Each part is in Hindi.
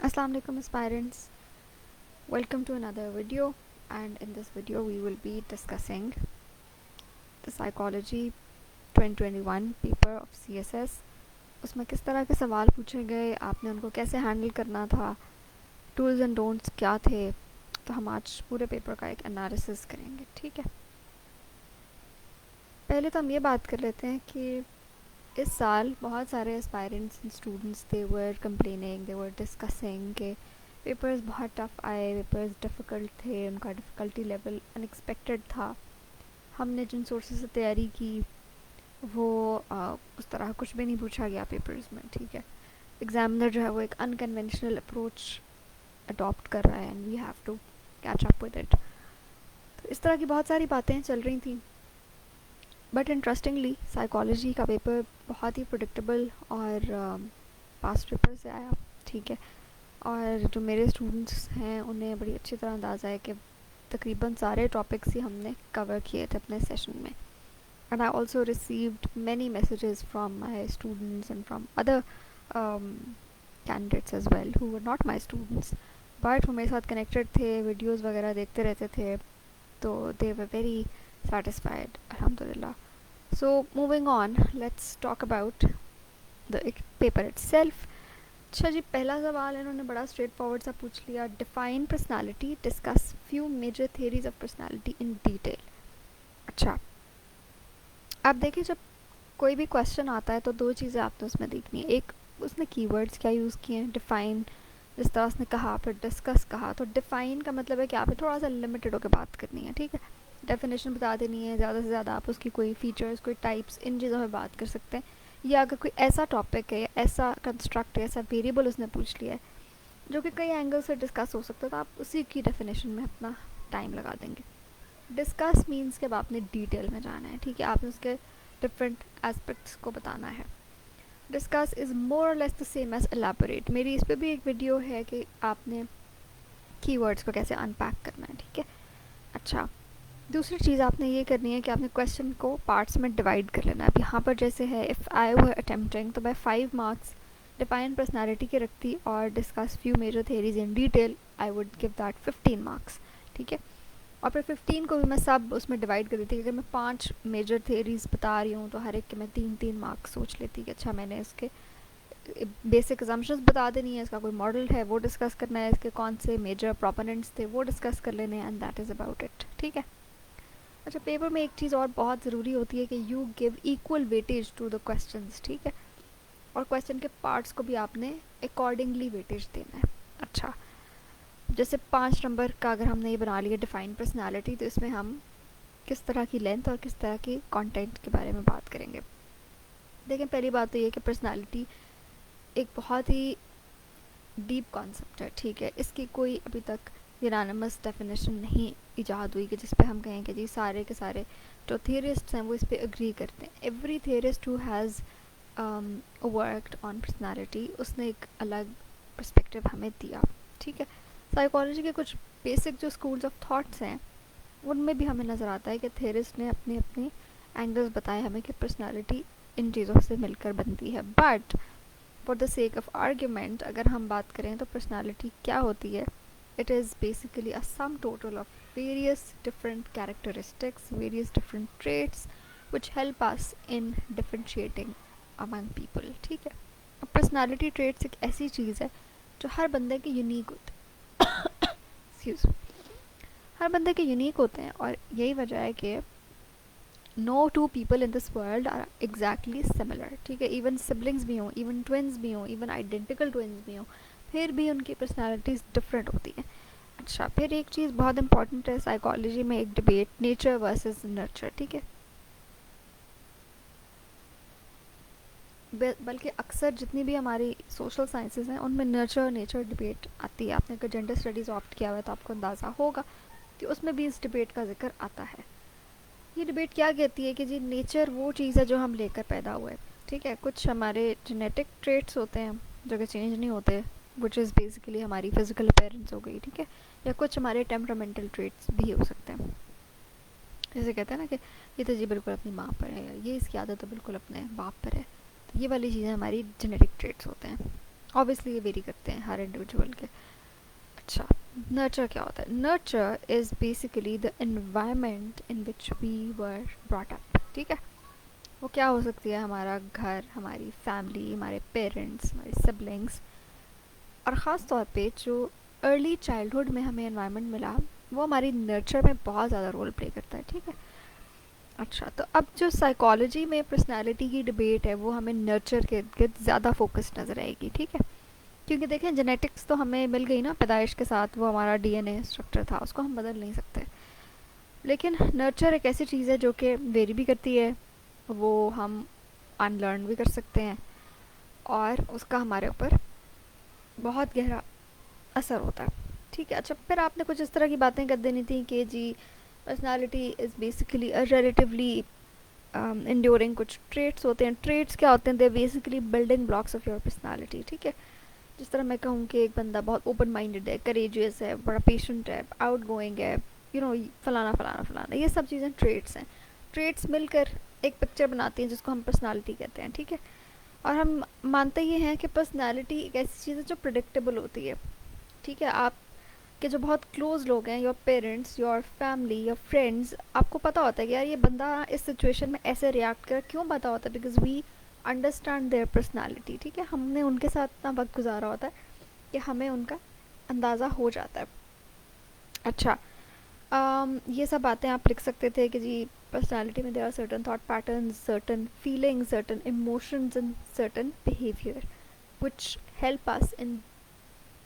Assalamu alaikum aspirants, welcome to another video, and in this video we will be discussing the psychology 2021 paper of CSS. उसमें किस तरह के सवाल पूछे गए, आपने उनको कैसे हैंडल करना था, टूल्स एंड डोंट्स क्या थे। तो हम आज पूरे पेपर का एक एनालिसिस करेंगे। ठीक है, पहले तो हम ये बात कर लेते हैं कि इस साल बहुत सारे aspirants and students they were complaining, they were discussing के पेपर्स बहुत टफ़ आए, पेपर्स डिफ़िकल्ट थे, उनका डिफ़िकल्टी लेवल अनएक्सपेक्टेड था। हमने जिन सोर्सेज से तैयारी की वो उस तरह कुछ भी नहीं पूछा गया पेपर्स में। ठीक है, एग्जामिनर जो है वो एक अनकन्वेंशनल अप्रोच अडॉप्ट कर रहा है and we have to catch up with it. तो इस तरह की बहुत सारी बातें चल रही थी, बट इंटरेस्टिंगली साइकोलॉजी का पेपर बहुत ही प्रिडिक्टेबल और पास्ट पेपर से आया। ठीक है, और जो मेरे स्टूडेंट्स हैं उन्हें बड़ी अच्छी तरह अंदाज़ा है कि तकरीबन सारे टॉपिक्स ही हमने कवर किए थे अपने सेशन में। And I also received many messages from my students and from other candidates as well who were not my students, but वो मेरे साथ कनेक्टेड थे, वीडियोज़ वगैरह देखते रहते थे, तो they were very satisfied, alhamdulillah. So moving on, let's talk about the paper itself. अच्छा जी, पहला सवाल इन्होंने बड़ा स्ट्रेट फॉरवर्ड सा पूछ लिया, define personality, discuss few major theories of personality in detail. अच्छा, आप देखिए जब कोई भी क्वेश्चन आता है तो दो चीज़ें आपने उसमें देखनी है। एक, उसने कीवर्ड्स क्या यूज़ किए हैं, डिफाइन जिस तरह उसने कहा, फिर डिस्कस कहा। तो डिफाइन का मतलब है कि आपने थोड़ा सा लिमिटेड होकर बात करनी है। ठीक है, डेफिनेशन बता देनी है, ज़्यादा से ज़्यादा आप उसकी कोई फीचर्स, कोई टाइप्स, इन चीज़ों में बात कर सकते हैं। या अगर कोई ऐसा टॉपिक है या ऐसा कंस्ट्रक्ट है, ऐसा वेरिएबल उसने पूछ लिया है जो कि कई एंगल से डिस्कस हो सकता है, तो आप उसी की डेफिनेशन में अपना टाइम लगा देंगे। डिस्कस मीन्स कि अब आपने डिटेल में जाना है। ठीक है, आपने उसके डिफरेंट एस्पेक्ट्स को बताना है। डिस्कस इज़ मोर और less the same as elaborate. मेरी इस पर भी एक वीडियो है कि आपने कीवर्ड्स को कैसे अनपैक करना है। ठीक है, अच्छा, दूसरी चीज़ आपने ये करनी है कि आपने क्वेश्चन को पार्ट्स में डिवाइड कर लेना है। अब यहाँ पर जैसे है, इफ़ आई वर अटेम्प्टिंग, तो मैं 5 मार्क्स डिफाइन पर्सनालिटी की रखती और discuss few major theories in detail, I would give that 15 marks. ठीक है, और फिर 15 को भी मैं सब उसमें डिवाइड कर देती कि अगर मैं 5 मेजर थेरीज बता रही हूँ तो हर एक के मैं 3-3 मार्क्स सोच लेती कि अच्छा मैंने इसके बेसिक अजम्पशंस बता देनी है, इसका कोई मॉडल है वो डिस्कस करना है, इसके कौन से मेजर प्रोपोनेंट्स थे वो डिस्कस कर लेने हैं, and that is about it. ठीक है, अच्छा, पेपर में एक चीज़ और बहुत ज़रूरी होती है कि you give equal weightage to the questions. ठीक है, और क्वेश्चन के पार्ट्स को भी आपने अकॉर्डिंगली वेटेज देना है। अच्छा, जैसे 5 नंबर का अगर हमने ये बना लिया डिफाइन पर्सनालिटी, तो इसमें हम किस तरह की लेंथ और किस तरह की कंटेंट के बारे में बात करेंगे। देखें, पहली बात तो ये कि पर्सनालिटी एक बहुत ही डीप कॉन्सेप्ट है। ठीक है, इसकी कोई अभी तक यूनानिमस डेफिनेशन नहीं इजाद हुई कि जिस पे हम कहें कि जी सारे के सारे जो थियरिस्ट्स हैं वो इस पे एग्री करते हैं। Every theorist who has worked on personality, उसने एक अलग पर्सपेक्टिव हमें दिया। ठीक है, साइकोलॉजी के कुछ बेसिक जो स्कूल्स ऑफ थॉट्स हैं उनमें भी हमें नज़र आता है कि थियरिस्ट ने अपने अपने एंगल्स बताए हमें कि पर्सनालिटी इन चीज़ों से मिलकर बनती है। But for the sake of argument अगर हम बात करें तो पर्सनालिटी क्या होती है, it is basically a sum total of various different characteristics, various different traits which help us in differentiating among people. ठीक है, अब पर्सनालिटी ट्रेट्स एक ऐसी चीज़ है जो हर बंदे के यूनिक होते हैं एक्सक्यूज, हर बंदे के यूनिक होते हैं, और यही वजह है कि no two people in this world are exactly similar. ठीक है, इवन सिबलिंग्स भी हों, इवन ट्विन्स भी हों, इवन आइडेंटिकल ट्विन्स भी हों, फिर भी उनकी पर्सनालिटीज़ डिफरेंट होती हैं। अच्छा, फिर एक चीज़ बहुत इंपॉर्टेंट है साइकोलॉजी में, एक डिबेट, नेचर वर्सेस नर्चर। ठीक है, बल्कि अक्सर जितनी भी हमारी सोशल साइंसेज हैं उनमें नर्चर और नेचर डिबेट आती है। आपने अगर जेंडर स्टडीज़ ऑप्ट किया हुआ है तो आपको अंदाज़ा होगा कि उसमें भी इस डिबेट का जिक्र आता है। ये डिबेट क्या कहती है कि जी नेचर वो चीज़ है जो हम लेकर पैदा हुए। ठीक है, कुछ हमारे जेनेटिक ट्रेट्स होते हैं जो कि चेंज नहीं होते, विच इज़ बेसिकली हमारी फिजिकल अपीयरेंस हो गई। ठीक है, या कुछ हमारे टेम्परामेंटल ट्रेट्स भी हो सकते हैं। जैसे कहते हैं ना कि ये तो जी बिल्कुल अपनी माँ पर है, या ये इसकी आदत तो बिल्कुल अपने बाप पर है। तो ये वाली चीज़ें हमारी जेनेटिक ट्रेट्स होते हैं। ऑब्वियसली ये वेरी करते हैं हर इंडिविजुअल के। अच्छा, नर्चर क्या होता है? Nurture is basically the environment in which we were brought up, ठीक है। वो क्या हो सकती है? हमारा घर, हमारी फैमिली, हमारे पेरेंट्स, हमारे सिबलिंग्स, और ख़ास तौर पे जो अर्ली चाइल्डहुड में हमें एनवायरनमेंट मिला वो हमारी नर्चर में बहुत ज़्यादा रोल प्ले करता है, ठीक है। अच्छा, तो अब जो साइकोलॉजी में पर्सनालिटी की डिबेट है वो हमें नर्चर के इर्द ज़्यादा फोकस नज़र आएगी, ठीक है। क्योंकि देखें, जेनेटिक्स तो हमें मिल गई ना पैदाइश के साथ, वो हमारा डीएनए स्ट्रक्चर था, उसको हम बदल नहीं सकते। लेकिन नर्चर एक ऐसी चीज़ है जो कि वेरी भी करती है, वो हम अनलर्न भी कर सकते हैं, और उसका हमारे ऊपर बहुत गहरा असर होता है, ठीक है। अच्छा, फिर आपने कुछ इस तरह की बातें कर देनी थी कि जी personality is basically a relatively enduring कुछ ट्रेट्स होते हैं। ट्रेट्स क्या होते हैं? They basically building blocks of your personality, ठीक है। जिस तरह मैं कहूँ कि एक बंदा बहुत ओपन माइंडेड है, करेजियस है, बड़ा पेशेंट है, आउट गोइंग है, फलाना फलाना फलाना, ये सब चीज़ें ट्रेट्स हैं। ट्रेट्स मिलकर एक पिक्चर बनाती हैं जिसको हम पर्सनालिटी कहते हैं, ठीक है। और हम मानते ये हैं कि पर्सनालिटी एक ऐसी चीज़ है जो प्रिडिक्टेबल होती है, ठीक है। आप के जो बहुत क्लोज लोग हैं, your parents, your family, your friends, आपको पता होता है कि यार ये बंदा इस सिचुएशन में ऐसे रिएक्ट कर, क्यों पता होता है? Because we understand their personality, ठीक है। हमने उनके साथ इतना वक्त गुजारा होता है कि हमें उनका अंदाज़ा हो जाता है। अच्छा, ये सब बातें आप लिख सकते थे कि जी पर्सनालिटी में there are certain thought patterns, certain feelings, certain emotions and certain behaviour which help us in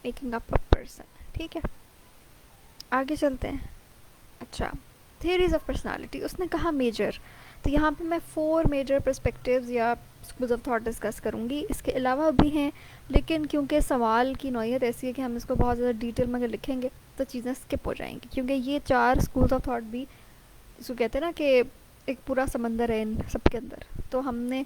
making up a person, ठीक है। आगे चलते हैं। अच्छा, थियरीज ऑफ पर्सनालिटी, उसने कहा मेजर, तो यहाँ पे मैं 4 मेजर पर्सपेक्टिव्स या स्कूल्स ऑफ थॉट डिस्कस करूँगी। इसके अलावा भी हैं, लेकिन क्योंकि सवाल की नौइयत ऐसी है कि हम इसको बहुत ज़्यादा डिटेल में अगर लिखेंगे तो चीज़ें स्किप हो जाएंगी, क्योंकि ये 4 स्कूल्स ऑफ थॉट भी इसको कहते हैं ना कि एक पूरा समंदर है इन सब के अंदर, तो हमने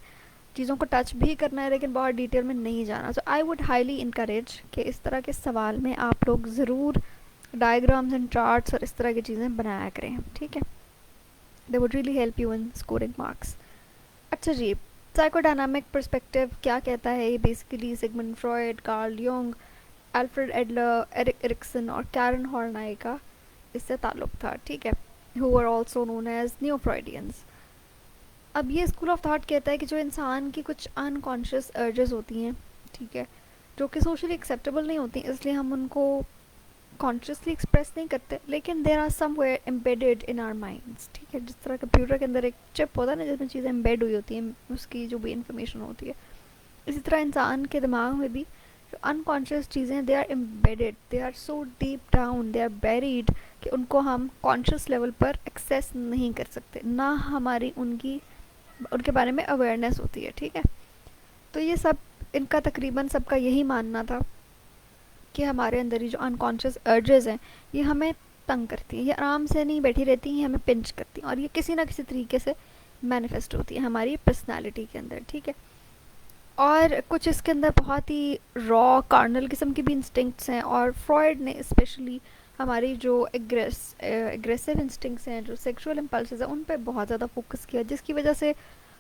चीज़ों को टच भी करना है लेकिन बहुत डिटेल में नहीं जाना। सो आई वुड हाईली इनकरेज कि इस तरह के सवाल में आप लोग ज़रूर डायग्राम्स एंड चार्ट्स और इस तरह की चीज़ें बनाया करें, ठीक है। They would really help you in scoring marks. अच्छा जी, साइकोडायनामिक पर्सपेक्टिव क्या कहता है? ये basically Sigmund Freud, Carl Jung, Alfred Adler, Erik Erikson और कैरन हॉर्नाई का इससे ताल्लुक था, ठीक है, who are also known as neo Freudians. अब ये स्कूल ऑफ थॉट कहता है कि जो इंसान की कुछ अनकॉन्शियस अर्जेस होती हैं, ठीक है, जो कि सोशली एक्सेप्टेबल नहीं होती, इसलिए हम उनको कॉन्शियसली एक्सप्रेस नहीं करते, लेकिन there are somewhere embedded in our minds, ठीक है। जिस तरह कंप्यूटर के अंदर एक चिप होता है ना जिसमें चीज़ें एम्बेड हुई होती हैं, उसकी जो भी इंफॉर्मेशन होती है, इसी तरह इंसान के दिमाग में भी जो अनकॉन्शियस चीज़ें they are embedded, they are so deep down, they are buried कि उनको हम कॉन्शियस लेवल पर एक्सेस नहीं कर सकते, ना हमारी उनके बारे में अवेयरनेस होती है, ठीक है। तो ये सब इनका तकरीबन सबका यही मानना था कि हमारे अंदर ही जो अनकॉन्शियस अर्जेस हैं ये हमें तंग करती हैं, ये आराम से नहीं बैठी रहती हैं, हमें पिंच करती हैं, और ये किसी ना किसी तरीके से मैनिफेस्ट होती है हमारी पर्सनालिटी के अंदर, ठीक है। और कुछ इसके अंदर बहुत ही रॉ कार्नल किस्म की भी इंस्टिंक्ट्स हैं, और फ्रॉयड ने स्पेशली हमारी जो एग्रेसिव इंस्टिंक्ट्स हैं, जो सेक्सुअल इम्पल्सेस हैं, उन पर बहुत ज़्यादा फोकस किया, जिसकी वजह से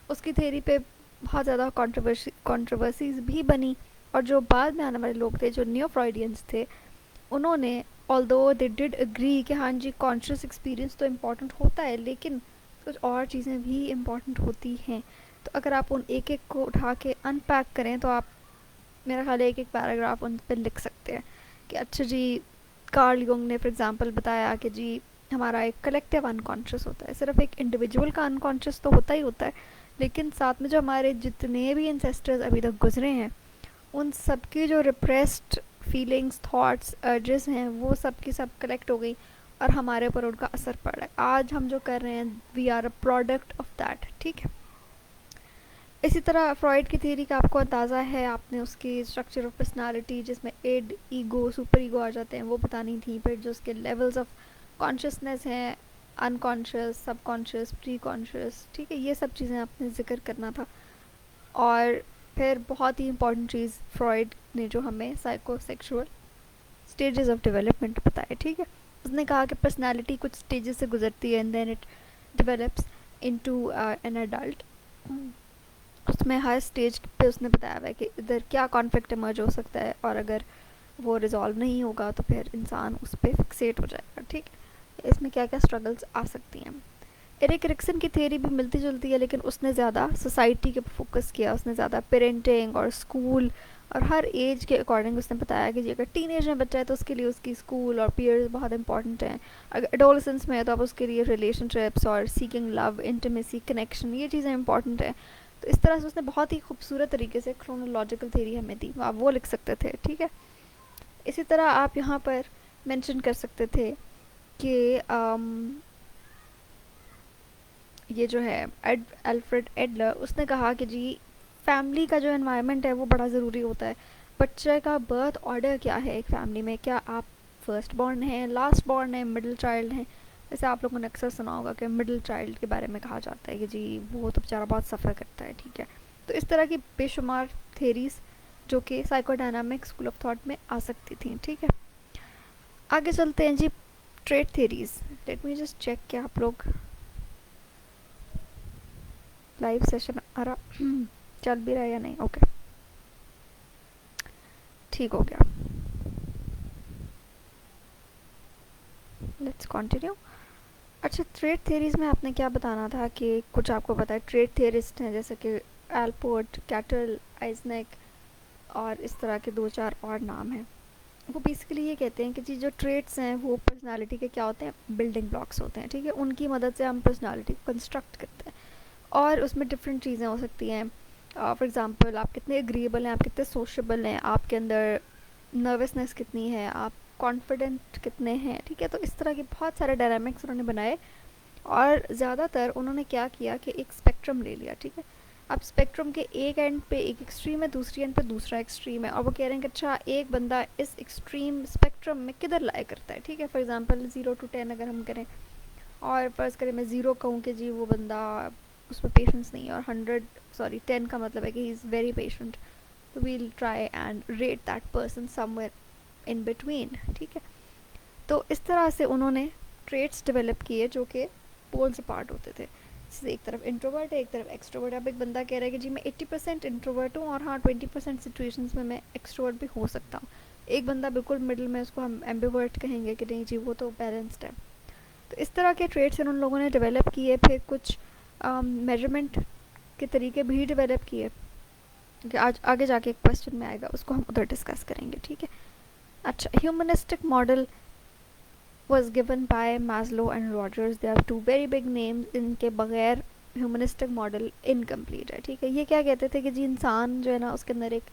उसकी थेरी पे बहुत ज़्यादा कंट्रोवर्सीज भी बनी। और जो बाद में आने वाले लोग थे, जो न्यू फ्रॉइडियंस थे, उन्होंने ऑल्दो दे डिड एग्री कि हाँ जी कॉन्शियस एक्सपीरियंस तो इम्पॉर्टेंट होता है, लेकिन कुछ और चीज़ें भी इम्पॉर्टेंट होती हैं। तो अगर आप उन एक एक को उठा के अनपैक करें तो आप, मेरा ख्याल है, एक एक पैराग्राफ उन पर लिख सकते हैं कि अच्छा जी कार्ल युंग ने फॉर एग्जांपल बताया कि जी हमारा एक कलेक्टिव अनकॉन्शियस होता है, सिर्फ एक इंडिविजुअल का अनकॉन्शियस तो होता ही होता है, लेकिन साथ में जो हमारे जितने भी इंसेस्टर्स अभी तक गुजरे हैं उन सब की जो रिप्रेस्ड फीलिंग्स, थॉट्स, अर्जेस हैं, वो सब की सब कलेक्ट हो गई और हमारे ऊपर उनका असर पड़ रहा है। आज हम जो कर रहे हैं we are a product of that, ठीक है। इसी तरह फ्रॉइड की थ्योरी का आपको अंदाज़ा है, आपने उसकी स्ट्रक्चर ऑफ पर्सनालिटी जिसमें एड, ईगो, सुपर ईगो आ जाते हैं, वो बतानी थी। फिर जो उसके लेवल्स ऑफ कॉन्शियसनेस हैं, अनकॉन्शियस, सबकॉन्शियस, प्री कॉन्शियस, ठीक है, ये सब चीज़ें आपने जिक्र करना था। और फिर बहुत ही इंपॉर्टेंट चीज़ फ्रॉइड ने जो हमें साइकोसेक्सुअल स्टेजेस ऑफ डेवलपमेंट बताए, ठीक है। उसने कहा कि पर्सनालिटी कुछ स्टेजेस से गुजरती है and then it develops into an adult. उसमें हर स्टेज पे उसने बताया हुआ है कि इधर क्या कॉन्फ्लिक्ट इमर्ज हो सकता है, और अगर वो रिजॉल्व नहीं होगा तो फिर इंसान उस पर फिक्सेट हो जाएगा, ठीक है। इसमें क्या क्या स्ट्रगल्स आ सकती हैं। एरिक एरिक्सन की थ्योरी भी मिलती जुलती है, लेकिन उसने ज़्यादा सोसाइटी के ऊपर फोकस किया, उसने ज़्यादा पेरेंटिंग और स्कूल और हर एज के अकॉर्डिंग उसने बताया कि अगर टीनेज में बच्चा है तो उसके लिए उसकी स्कूल और पीयर्स बहुत इंपॉर्टेंट हैं, अगर एडोलसेंस में है तो आप उसके लिए रिलेशनशिप्स और सीकिंग लव, इंटीमेसी, कनेक्शन, ये चीज़ें इंपॉर्टेंट हैं। तो इस तरह से उसने बहुत ही खूबसूरत तरीके से क्रोनोलॉजिकल थ्योरी हमें दी, आप वो लिख सकते थे, ठीक है। इसी तरह आप यहाँ पर मेंशन कर सकते थे कि ये जो है अल्फ्रेड एडलर, उसने कहा कि जी फैमिली का जो एनवायरनमेंट है वो बड़ा ज़रूरी होता है। बच्चे का बर्थ ऑर्डर क्या है एक फैमिली में, क्या आप फर्स्ट बॉर्न हैं, लास्ट बॉर्न है, मिडिल चाइल्ड हैं। जैसे आप लोगों ने अक्सर सुना होगा कि मिडिल चाइल्ड के बारे में कहा जाता है कि जी वो तो बेचारा बहुत सफ़र करता है, ठीक है। तो इस तरह की बेशुमार थेरीज जो कि साइकोडायनामिक स्कूल ऑफ थॉट में आ सकती थी, ठीक है। आगे चलते हैं जी, trait theories. Let me just check कि आप लोग लाइव सेशन आ रहा चल भी रहा है या नहीं। ओके, ठीक हो गया, लेट्स कंटिन्यू। अच्छा, ट्रेड थेरीज में आपने क्या बताना था कि कुछ आपको पता है ट्रेड थेरिस्ट हैं जैसे कि एल्पोर्ट, कैटल, आइजनेक और इस तरह के दो चार और नाम हैं। वो बेसिकली ये कहते हैं कि जी जो ट्रेड्स हैं वो पर्सनालिटी के क्या होते हैं, बिल्डिंग ब्लॉक्स होते हैं, ठीक है। उनकी मदद से हम पर्सनालिटी को कंस्ट्रक्ट करते हैं, और उसमें डिफरेंट चीज़ें हो सकती हैं। फॉर एग्ज़ाम्पल, आप कितने एग्रीएबल हैं, आप कितने सोशेबल हैं, आपके अंदर नर्वसनेस कितनी है, आप कॉन्फिडेंट कितने हैं, ठीक है। तो इस तरह के बहुत सारे डायनामिक्स उन्होंने बनाए, और ज़्यादातर उन्होंने क्या किया कि एक स्पेक्ट्रम ले लिया, ठीक है। अब स्पेक्ट्रम के एक एंड पे एक एक्सट्रीम है, दूसरी एंड पे दूसरा एक्सट्रीम है, और वो कह रहे हैं कि अच्छा एक बंदा इस एक्सट्रीम स्पेक्ट्रम में किधर लाया करता है, ठीक है। फॉर एग्जांपल 0 to 10 अगर हम करें, और फर्ज करें मैं 0 कहूँ कि जी वो बंदा उसमें पेशेंस नहीं है, और 10 का मतलब है कि ही इज़ वेरी पेशेंट, तो we'll try and rate that person somewhere in between, ठीक है। तो इस तरह से उन्होंने ट्रेट्स डेवलप किए जो कि पोल्स अपार्ट होते थे, जैसे एक तरफ इंट्रोवर्ट है, एक तरफ एक्सट्रोवर्ट है। अब एक बंदा कह रहा है कि जी मैं 80% इंट्रोवर्ट हूँ, और हाँ 20% सिचुएशंस में मैं एक्सट्रोवर्ट भी हो सकता हूँ। एक बंदा बिल्कुल मिडिल में, उसको हम एम्बिवर्ट कहेंगे कि नहीं जी वो तो बैलेंस्ड है। तो इस तरह के ट्रेड्स उन लोगों ने डेवलप किए, फिर कुछ मेजरमेंट के तरीके भी डेवलप किए, कि आज आगे जाके एक क्वेश्चन में आएगा, उसको हम उधर डिस्कस करेंगे, ठीक है। अच्छा, humanistic model was given by Maslow and Rogers. They are two very big names, इनके बगैर ह्यूमनिस्टिक मॉडल इनकम्प्लीट है, ठीक है। ये क्या कहते थे कि जी इंसान जो है ना उसके अंदर एक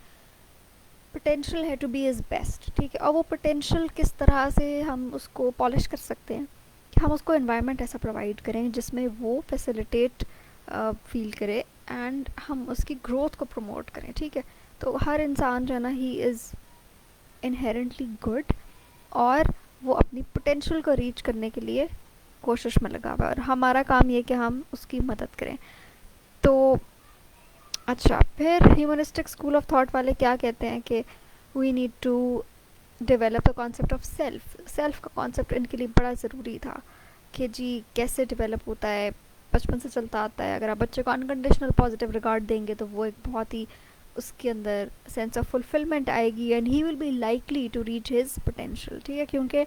पोटेंशियल है टू बी इज़ बेस्ट, ठीक है। और वो पोटेंशियल किस तरह से हम उसको पॉलिश कर सकते हैं, कि हम उसको एनवायरनमेंट ऐसा प्रोवाइड करें जिसमें वो फैसिलिटेट फील करे, एंड हम उसकी ग्रोथ को प्रमोट करें, ठीक है। तो हर इंसान जो है ना ही इज़ इनहेरेंटली गुड, और वो अपनी पोटेंशियल को रीच करने के लिए कोशिश में लगा हुआ है, और हमारा काम ये कि हम उसकी मदद करें। तो अच्छा, फिर ह्यूमनिस्टिक स्कूल ऑफ थॉट वाले क्या कहते हैं कि we need to develop the concept of self. Self का कॉन्सेप्ट इनके लिए बड़ा ज़रूरी था, कि जी कैसे डेवलप होता है, बचपन से चलता आता है। अगर आप बच्चे को अनकंडीशनल पॉजिटिव रिगार्ड देंगे तो वो एक बहुत ही उसके अंदर सेंस ऑफ फुलफिलमेंट आएगी, and he will be likely to reach his potential, ठीक है। क्योंकि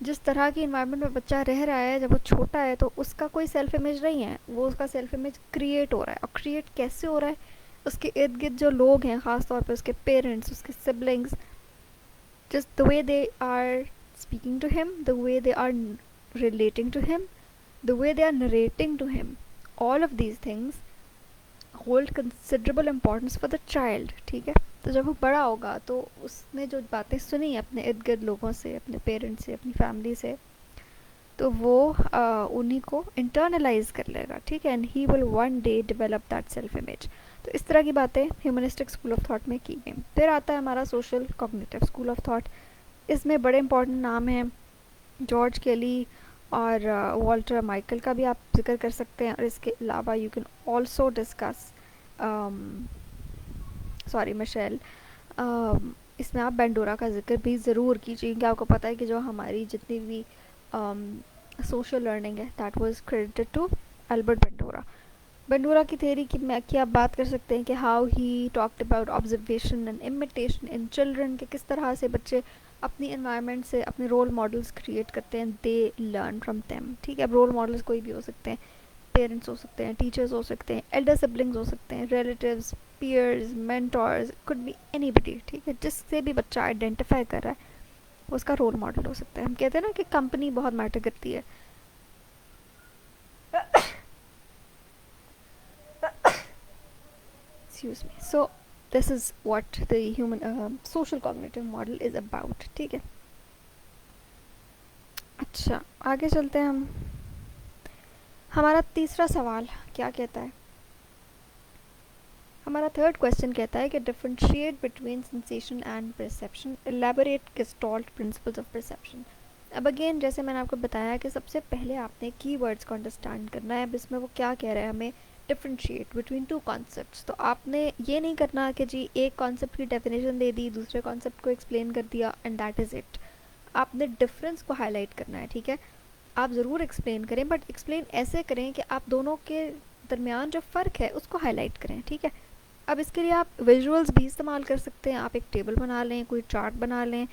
जिस तरह की इन्वायरमेंट में बच्चा रह रहा है जब वो छोटा है, तो उसका कोई सेल्फ इमेज नहीं है, वो उसका सेल्फ इमेज क्रिएट हो रहा है। और क्रिएट कैसे हो रहा है, उसके इर्द गिर्द जो लोग हैं, ख़ास तौर पे उसके पेरेंट्स, उसके siblings, just the way they are speaking to him, the way they are relating to him, the way they are narrating to him, all of these things hold considerable importance for the child, ठीक है। तो जब वो बड़ा होगा तो उसने जो बातें सुनी अपने इर्द गिर्द लोगों से, अपने पेरेंट्स से, अपनी फैमिली से, तो वो उन्हीं को इंटरनलाइज कर लेगा, ठीक है। And he will one day develop that self image. तो इस तरह की बातें ह्यूमनिस्टिक स्कूल ऑफ थॉट में की गई। फिर आता है हमारा social cognitive school of thought. इसमें बड़े इंपॉर्टेंट नाम हैं, जॉर्ज केली और वॉल्टर माइकल का भी आप जिक्र कर सकते हैं। और इसके अलावा you can also discuss sorry Mischel, इसमें आप बेंडोरा का जिक्र भी ज़रूर कीजिए, क्योंकि आपको पता है कि जो हमारी जितनी भी सोशल लर्निंग है that was credited to Albert Bandura. Bandura की थ्योरी की आप बात कर सकते हैं कि how he talked about observation and imitation in children, के किस तरह से बच्चे अपनी एनवायरनमेंट से अपने रोल मॉडल्स क्रिएट करते हैं, दे लर्न फ्रॉम देम। ठीक है, अब रोल मॉडल्स कोई भी हो सकते हैं, पेरेंट्स हो सकते हैं, टीचर्स हो सकते हैं, एल्डर सिबलिंग्स हो सकते हैं, relatives, peers, mentors, could be anybody. ठीक है, जिससे भी बच्चा आइडेंटिफाई कर रहा है वो उसका रोल मॉडल हो सकता है। हम कहते हैं ना कि कंपनी बहुत मैटर करती है। Excuse me. So this is what the human social cognitive model is about। ठीक है, अच्छा आगे चलते हैं हम। हमारा तीसरा सवाल क्या कहता है? हमारा थर्ड क्वेश्चन कहता है कि differentiate between sensation and perception, elaborate gestalt principles of perception. अब अगेन जैसे मैंने आपको बताया कि सबसे पहले आपने कीवर्ड्स को अंडरस्टैंड करना है। अब इसमें वो क्या कह रहा है, हमें डिफरेंशिएट बिटवीन टू कॉन्सेप्ट्स। तो आपने ये नहीं करना कि जी एक कॉन्सेप्ट की डेफिनेशन दे दी, दूसरे कॉन्सेप्ट को एक्सप्लेन कर दिया एंड दैट इज़ इट। आपने डिफरेंस को हाईलाइट करना है। ठीक है, आप ज़रूर एक्सप्लेन करें बट एक्सप्लेन ऐसे करें कि आप दोनों के दरमियान जो फ़र्क है उसको हाईलाइट करें। ठीक है, अब इसके लिए आप विजुअल्स भी इस्तेमाल कर सकते हैं। आप एक टेबल बना लें, कोई चार्ट बना लें,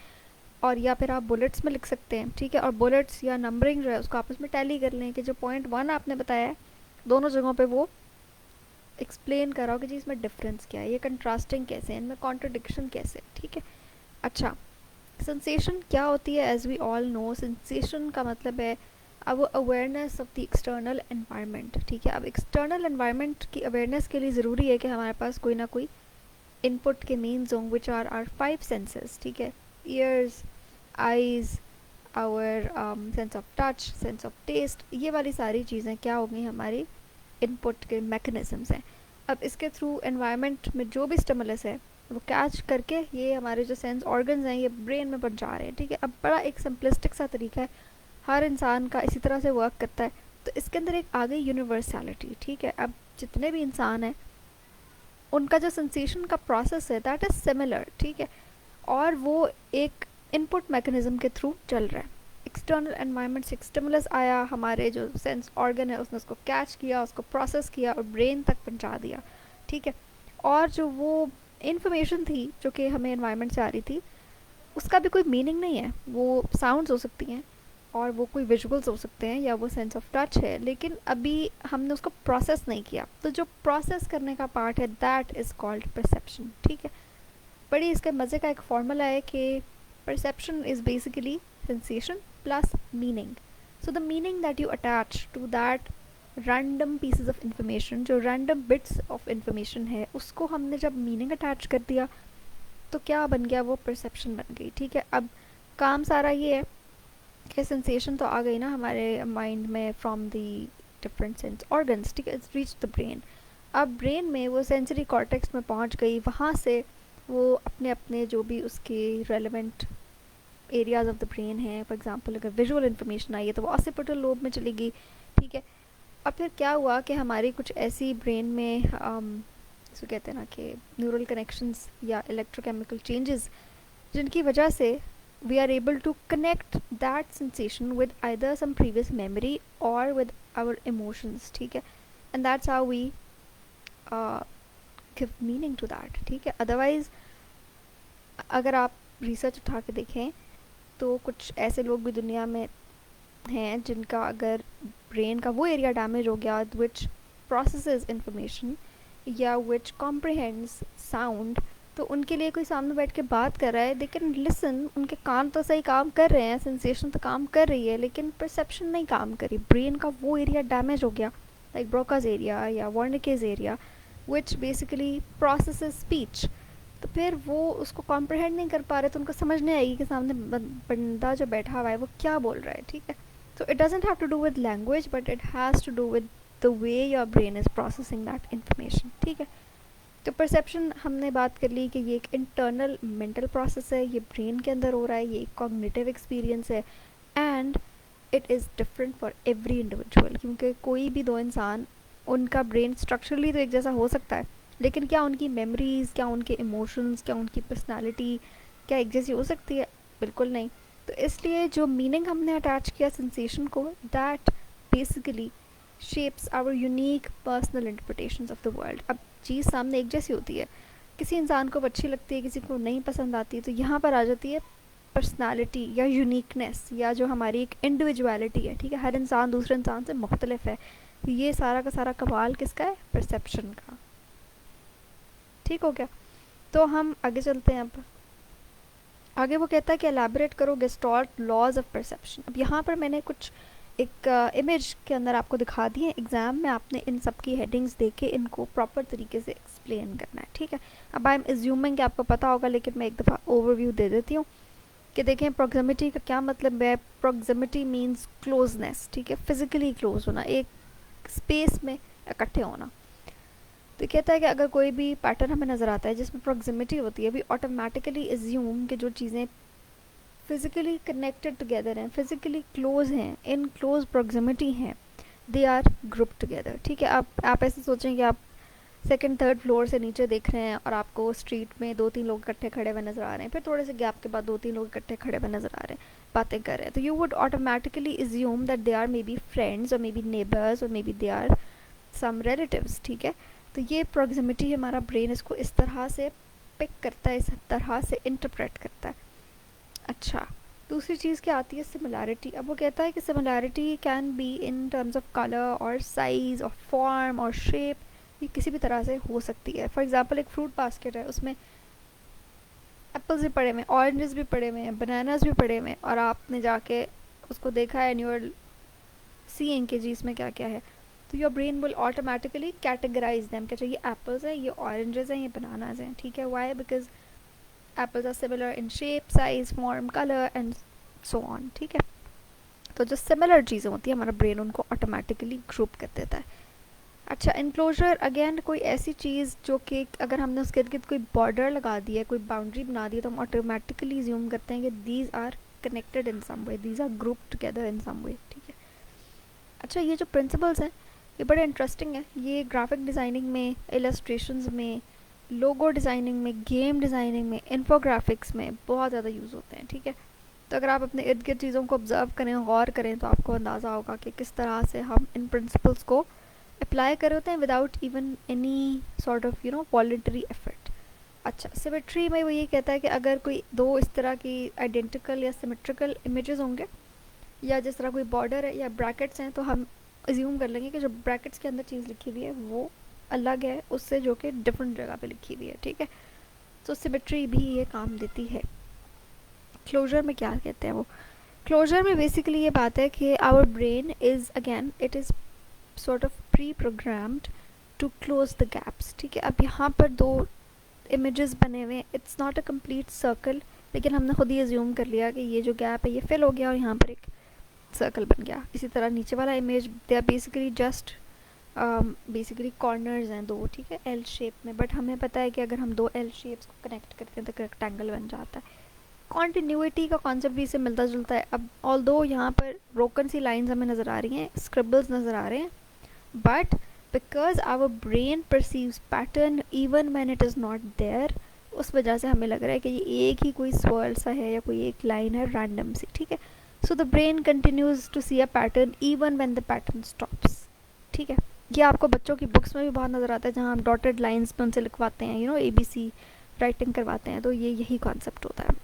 और या फिर आप बुलेट्स में लिख सकते हैं। ठीक है, और बुलेट्स या नंबरिंग जो है उसको आपस में टैली कर लें कि जो पॉइंट 1 आपने बताया है दोनों जगहों पे वो एक्सप्लेन कराओ कि जी इसमें डिफरेंस क्या है, ये कंट्रास्टिंग कैसे है, इनमें कॉन्ट्रडिक्शन कैसे है। ठीक है, अच्छा सेंसेशन क्या होती है? As we all know, sensation का मतलब है अब awareness of the external environment. ठीक है, अब एक्सटर्नल एनवायरनमेंट की अवेयरनेस के लिए ज़रूरी है कि हमारे पास कोई ना कोई इनपुट के मीन्स हों, विच आर आर 5 सेंसेस। ठीक है, ears, eyes, our sense of touch, sense of taste, ये वाली सारी चीज़ें क्या हो गई, हमारी इनपुट के मैकेनिज़म्स हैं। अब इसके थ्रू एनवायरनमेंट में जो भी स्टिमुलस है वो कैच करके ये हमारे जो सेंस ऑर्गन्स हैं ये ब्रेन में पहुंचा रहे हैं। ठीक है, अब बड़ा एक सिंपलिस्टिक सा तरीका है, हर इंसान का इसी तरह से वर्क करता है। तो इसके अंदर एक आ गई यूनिवर्सैलिटी। ठीक है, अब जितने भी इंसान हैं उनका जो सेंसेशन का प्रोसेस है दैट इज़ सिमिलर। ठीक है, और वो एक इनपुट मैकेनिज्म के थ्रू चल रहा है। एक्सटर्नल एनवायरनमेंट से स्टिमुलस आया, हमारे जो सेंस ऑर्गन है उसने उसको कैच किया, उसको प्रोसेस किया और ब्रेन तक पहुंचा दिया। ठीक है, और जो वो इन्फॉर्मेशन थी जो कि हमें एनवायरनमेंट से आ रही थी उसका भी कोई मीनिंग नहीं है। वो साउंड्स हो सकती हैं और वो कोई विजुअल्स हो सकते हैं या वो सेंस ऑफ टच है, लेकिन अभी हमने उसको प्रोसेस नहीं किया। तो जो प्रोसेस करने का पार्ट है दैट इज़ कॉल्ड परसेप्शन। ठीक है, बड़ी इसके मज़े का एक फॉर्मूला है कि perception is basically sensation plus meaning. So the meaning that you attach to that random pieces of information, जो random bits of information है उसको हमने जब meaning attach कर दिया तो क्या बन गया, वो perception बन गई। ठीक है, अब काम सारा ये है कि sensation तो आ गई ना हमारे mind में from the different sense organs। ठीक है, it's reached the brain। अब ब्रेन में वो सेंसरी कॉर्टेक्स में पहुंच गई, वहाँ से वो अपने अपने जो भी उसके relevant areas of the brain हैं, फॉर एग्जांपल अगर विजुअल इन्फॉर्मेशन आई है तो वो ऑसिपिटल लोब में चलेगी। ठीक है, अब फिर क्या हुआ कि हमारी कुछ ऐसी ब्रेन में जिसको कहते हैं ना कि न्यूरल कनेक्शंस या इलेक्ट्रोकेमिकल चेंजेस जिनकी वजह से we are able to connect that sensation with either some previous memory और विद आवर इमोशंस। ठीक है, and that's how we give meaning to that. ठीक है, अदरवाइज अगर आप रिसर्च उठा के देखें तो कुछ ऐसे लोग भी दुनिया में हैं जिनका अगर ब्रेन का वो एरिया डैमेज हो गया विच प्रोसेसेस इंफॉर्मेशन या विच कॉम्प्रिहेंड्स साउंड, तो उनके लिए कोई सामने बैठ के बात कर रहा है, दे कैन लिसन, उनके कान तो सही काम कर रहे हैं, सेंसेशन तो काम कर रही है, लेकिन परसेप्शन नहीं काम करी। ब्रेन का वो एरिया डैमेज हो गया, लाइक ब्रोकाज एरिया या Wernicke's area which basically processes speech. तो फिर वो उसको कॉम्प्रहेंड नहीं कर पा रहे, तो उनको समझ नहीं आएगी कि सामने बंदा जो बैठा हुआ है वो क्या बोल रहा है। ठीक है, so it doesn't have to do with language but it has to do with the way your brain is processing that information। ठीक है, तो परसेप्शन हमने बात कर ली कि ये एक इंटरनल मेंटल प्रोसेस है, ये ब्रेन के अंदर हो रहा है, ये एक कॉग्निटिव एक्सपीरियंस है and it is different for every individual. क्योंकि कोई भी दो इंसान उनका ब्रेन स्ट्रक्चरली तो एक जैसा हो सकता है, लेकिन क्या उनकी मेमोरीज़, क्या उनके इमोशंस, क्या उनकी पर्सनालिटी क्या एक जैसी हो सकती है? बिल्कुल नहीं। तो इसलिए जो मीनिंग हमने अटैच किया सेंसेशन को, that basically shapes our unique personal interpretations of the world. अब चीज़ सामने एक जैसी होती है, किसी इंसान को अच्छी लगती है, किसी को नहीं पसंद आती, तो यहाँ पर आ जाती है पर्सनालिटी या यूनिकनेस, या जो हमारी एक इंडिविजुअलिटी है, ठीक है, हर इंसान दूसरे इंसान से मुख्तलिफ है। तो ये सारा का सारा कमाल किसका है? परसेप्शन का। ठीक हो गया? तो हम आगे चलते हैं। अब आगे वो कहता है कि एलैबोरेट करो गेस्टॉल्ट लॉज ऑफ परसेप्शन। अब यहाँ पर मैंने कुछ एक इमेज के अंदर आपको दिखा दिए, एग्ज़ाम में आपने इन सब की हेडिंग्स देख के इनको प्रॉपर तरीके से एक्सप्लेन करना है, ठीक है। अब आई एम एज्यूमिंग कि आपको पता होगा, लेकिन मैं एक दफ़ा ओवरव्यू दे देती हूँ कि देखें प्रॉक्सिमिटी का क्या मतलब है। प्रॉक्सिमिटी मीन्स क्लोजनेस, ठीक है, फिजिकली क्लोज होना, एक स्पेस में इकट्ठे होना। तो कहता है कि अगर कोई भी पैटर्न हमें नज़र आता है जिसमें प्रॉक्सिमिटी होती है, वी ऑटोमेटिकली एज्यूम कि जो चीज़ें फिज़िकली कनेक्टेड टुगेदर हैं, फिज़िकली क्लोज हैं, इन क्लोज प्रॉक्सिमिटी हैं, दे आर ग्रुप टुगेदर, ठीक है। आप ऐसे सोचें कि आप सेकंड थर्ड फ्लोर से नीचे देख रहे हैं और आपको स्ट्रीट में 2-3 लोग इकट्ठे खड़े हुए नज़र आ रहे हैं, फिर थोड़े से गैप के बाद 2-3 लोग इकट्ठे खड़े हुए नज़र आ रहे हैं, बातें कर रहे हैं, तो you would automatically assume that they are maybe friends और मे बी नेबर्स और maybe they are some relatives, ठीक है। तो ये प्रॉक्सिमिटी, हमारा ब्रेन इसको इस तरह से पिक करता है, इस तरह से इंटरप्रेट करता है। अच्छा, दूसरी चीज़ क्या आती है? सिमिलैरिटी। अब वो कहता है कि similarity can be in terms of colour और साइज़ और फॉर्म और शेप, ये किसी भी तरह से हो सकती है। फॉर एग्जांपल एक फ्रूट बास्केट है, उसमें एप्पल्स भी पड़े हुए हैं, ऑरेंजेस भी पड़े हुए हैं, बनानास भी पड़े हुए हैं, और आपने जाके उसको देखा है एंड यू आर सीइंग कि जी इसमें क्या क्या है, तो your brain will automatically categorise them कि ये एप्पल्स हैं, ये ऑरेंजेस हैं, ये बनानास हैं, ठीक है। Why? Because apples are similar in shape, size, form, color and so on, ठीक है। तो जो सिमिलर चीज़ें होती है, हमारा ब्रेन उनको ऑटोमेटिकली ग्रुप कर देता है। अच्छा, इनक्लोजर अगेन कोई ऐसी चीज़ जो कि अगर हमने उसके इर्द गिर्द कोई बॉर्डर लगा दी है, कोई बाउंड्री बना दी है, तो हम ऑटोमेटिकली ज्यूम करते हैं कि these are connected in some way, these are group together in some way, ठीक है। अच्छा, ये जो प्रिंसिपल्स हैं ये बड़े इंटरेस्टिंग है। ये ग्राफिक डिज़ाइनिंग में, इलस्ट्रेशंस में, लोगो डिज़ाइनिंग में, गेम डिज़ाइनिंग में, इन्फोग्राफिक्स में बहुत ज़्यादा यूज़ होते हैं, ठीक है। तो अगर आप अपने इर्द गिर्द चीज़ों को ऑब्ज़र्व करें, गौर करें, तो आपको अंदाज़ा होगा कि किस तरह से हम इन प्रिंसिपल्स को अप्लाई कर होते हैं without even any sort of voluntary effort. अच्छा, सिमेट्री में वो ये कहता है कि अगर कोई दो इस तरह की आइडेंटिकल या सिमेट्रिकल इमेजेस होंगे, या जिस तरह कोई बॉर्डर है या ब्रैकेट्स हैं, तो हम अज्यूम कर लेंगे कि जो ब्रैकेट्स के अंदर चीज़ लिखी हुई है वो अलग है उससे जो कि डिफरेंट जगह पे लिखी हुई है, ठीक है। तो सिमेट्री भी ये काम देती है। क्लोजर में क्या कहते हैं वो? क्लोजर में बेसिकली ये बात है कि our brain is again it is sort of pre programmed to close the gaps, ठीक है। अब यहाँ पर दो इमेजेस बने हुए हैं, it's not a complete circle, लेकिन हमने खुद ही अज्यूम कर लिया कि ये जो गैप है ये फिल हो गया और यहाँ पर एक सर्कल बन गया। इसी तरह नीचे वाला image, they are basically just basically corners हैं दो, ठीक है, एल शेप में, बट हमें पता है कि अगर हम दो एल शेप्स को कनेक्ट करते हैं तो रेक्टेंगल बन जाता है। कॉन्टीन्यूटी का कॉन्सेप्ट भी इससे मिलता जुलता है। अब ऑल्दो यहाँ पर ब्रोकन सी लाइंस हमें नज़र आ रही हैं, स्क्रिबल्स नज़र आ रहे हैं, but because our brain perceives pattern even when it is not there, उस वजह से हमें लग रहा है कि ये एक ही कोई स्वर्ल सा है या कोई एक लाइन है रैंडम सी, ठीक है। So the brain continues to see a pattern even when the pattern stops, ठीक है। ये आपको बच्चों की बुक्स में भी बहुत नज़र आता है, जहाँ हम डॉटेड लाइंस में उनसे लिखवाते हैं, ABC राइटिंग करवाते हैं, तो ये यही कॉन्सेप्ट होता है।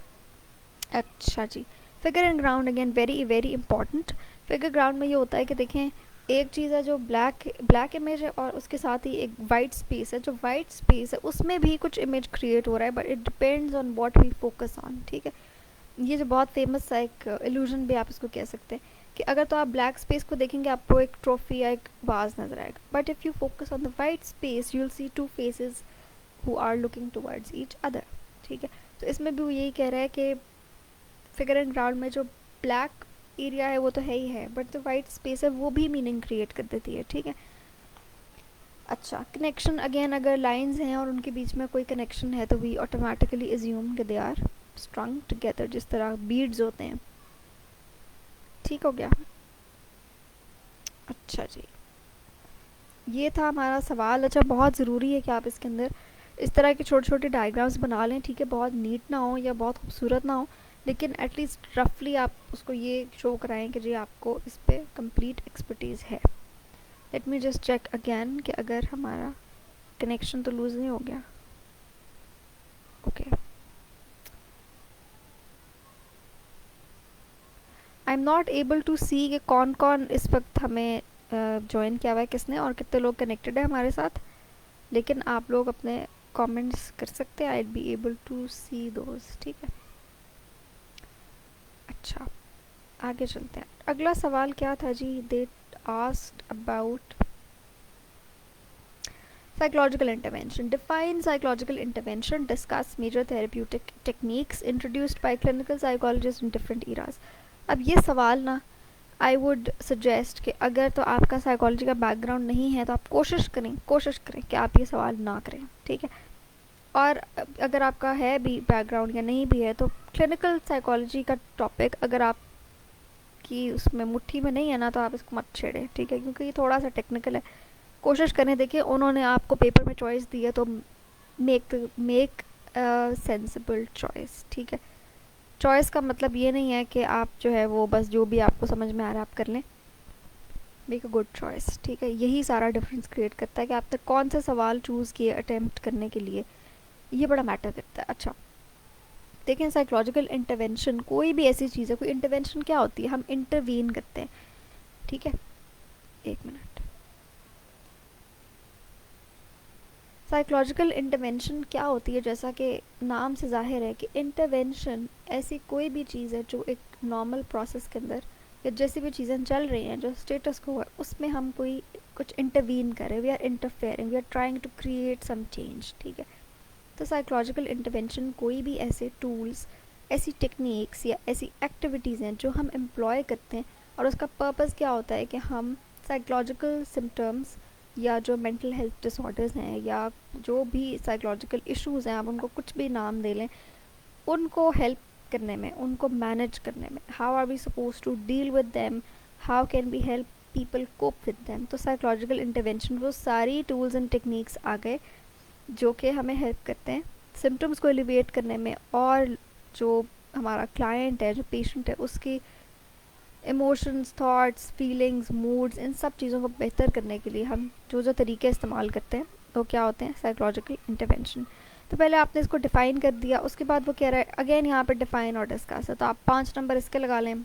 अच्छा जी, figure and ground again very very important. Figure ground में ये होता है कि देखें, एक चीज़ है जो ब्लैक इमेज है और उसके साथ ही एक वाइट स्पेस है, जो वाइट स्पेस है उसमें भी कुछ इमेज क्रिएट हो रहा है, but it depends on what we focus on, ठीक है। ये जो बहुत फेमस है एक इल्यूजन भी आप इसको कह सकते हैं कि अगर तो आप ब्लैक स्पेस को देखेंगे आपको एक ट्रॉफी या एक वाज नजर आएगा, but if you focus on the white space you will see two faces who are looking towards each other, ठीक है। तो इसमें भी वो यही कह रहा है कि फिगर एंड ग्राउंड में जो ब्लैक एरिया है वो तो है ही है, बट जो वाइट स्पेस है वो भी मीनिंग क्रिएट कर देती है, ठीक है। अच्छा, कनेक्शन अगेन, अगर लाइंस हैं और उनके बीच में कोई कनेक्शन है तो वी ऑटोमेटिकली एज्यूम कि दे आर स्ट्रंग टुगेदर, जिस तरह बीड्स होते हैं, ठीक हो गया। अच्छा जी, ये था हमारा सवाल। अच्छा, बहुत ज़रूरी है कि आप इसके अंदर इस तरह के छोटे छोटे डायग्राम्स बना लें, ठीक है। बहुत नीट ना हो या बहुत खूबसूरत ना हो, लेकिन एटलीस्ट रफली आप उसको ये शो कराएं कि जी आपको इस पर कंप्लीट एक्सपर्टीज़ है। Let me just check again कि अगर हमारा कनेक्शन तो लूज़ नहीं हो गया. Okay, I am not able to see कि कौन कौन इस वक्त हमें ज्वाइन किया हुआ है किसने और कितने लोग कनेक्टेड है हमारे साथ, लेकिन आप लोग अपने कमेंट्स कर सकते हैं. I be able to see those. ठीक है, अच्छा आगे चलते हैं. अगला सवाल क्या था जी? They asked about psychological intervention. Define psychological intervention. Discuss major therapeutic techniques introduced by clinical psychologists in different eras. अब ये सवाल ना आई वुड सजेस्ट कि अगर तो आपका साइकोलॉजी का बैकग्राउंड नहीं है तो आप कोशिश करें कि आप ये सवाल ना करें. ठीक है, और अगर आपका है भी बैकग्राउंड या नहीं भी है तो क्लिनिकल साइकोलॉजी का टॉपिक अगर आपकी उसमें मुट्ठी में नहीं है ना तो आप इसको मत छेड़ें. ठीक है, क्योंकि ये थोड़ा सा टेक्निकल है. कोशिश करें. देखिए उन्होंने आपको पेपर में चॉइस दी है तो मेक सेंसिबल चॉइस. ठीक है, चॉइस का मतलब ये नहीं है कि आप जो है वो बस जो भी आपको समझ में आ रहा है आप कर लें. Make a good choice. ठीक है, यही सारा डिफरेंस क्रिएट करता है कि आपने कौन से सवाल चूज़ किए अटेम्प्ट करने के लिए. ये बड़ा मैटर करता है. अच्छा देखें, साइकोलॉजिकल इंटरवेंशन कोई भी ऐसी चीज़ है. कोई इंटरवेंशन क्या होती है? हम इंटरवीन करते हैं. ठीक है, एक मिनट. साइकोलॉजिकल इंटरवेंशन क्या होती है? जैसा कि नाम से जाहिर है कि इंटरवेंशन ऐसी कोई भी चीज़ है जो एक नॉर्मल प्रोसेस के अंदर या जैसी भी चीज़ें चल रही हैं जो स्टेटस को है उसमें हम कोई कुछ इंटरवीन करें. We are interfering, we are trying to create some change. ठीक है, तो साइकोलॉजिकल इंटरवेंशन कोई भी ऐसे टूल्स, ऐसी टेक्निक्स या ऐसी एक्टिविटीज़ हैं जो हम एम्प्लॉय करते हैं और उसका पर्पस क्या होता है कि हम साइकोलॉजिकल सिम्टम्स या जो मेंटल हेल्थ डिसऑर्डर्स हैं या जो भी साइकोलॉजिकल इश्यूज़ हैं, आप उनको कुछ भी नाम दे लें, उनको हेल्प करने में, उनको मैनेज करने में, how are we suppose to deal with them, how can we help people cope with them. तो साइकोलॉजिकल इंटरवेंशन वो सारी टूल्स एंड टेक्निक्स आ गए जो कि हमें हेल्प करते हैं सिम्टम्स को एलिवेट करने में और जो हमारा क्लाइंट है, जो पेशेंट है, उसकी इमोशंस, थॉट्स, फीलिंग्स, मूड्स, इन सब चीज़ों को बेहतर करने के लिए हम जो जो तरीके इस्तेमाल करते हैं वो क्या होते हैं? Psychological intervention. तो पहले आपने इसको डिफ़ाइन कर दिया, उसके बाद वो कह रहा है अगेन यहाँ पे डिफ़ाइन और डिस्कस है, तो आप 5 नंबर इसके लगा लें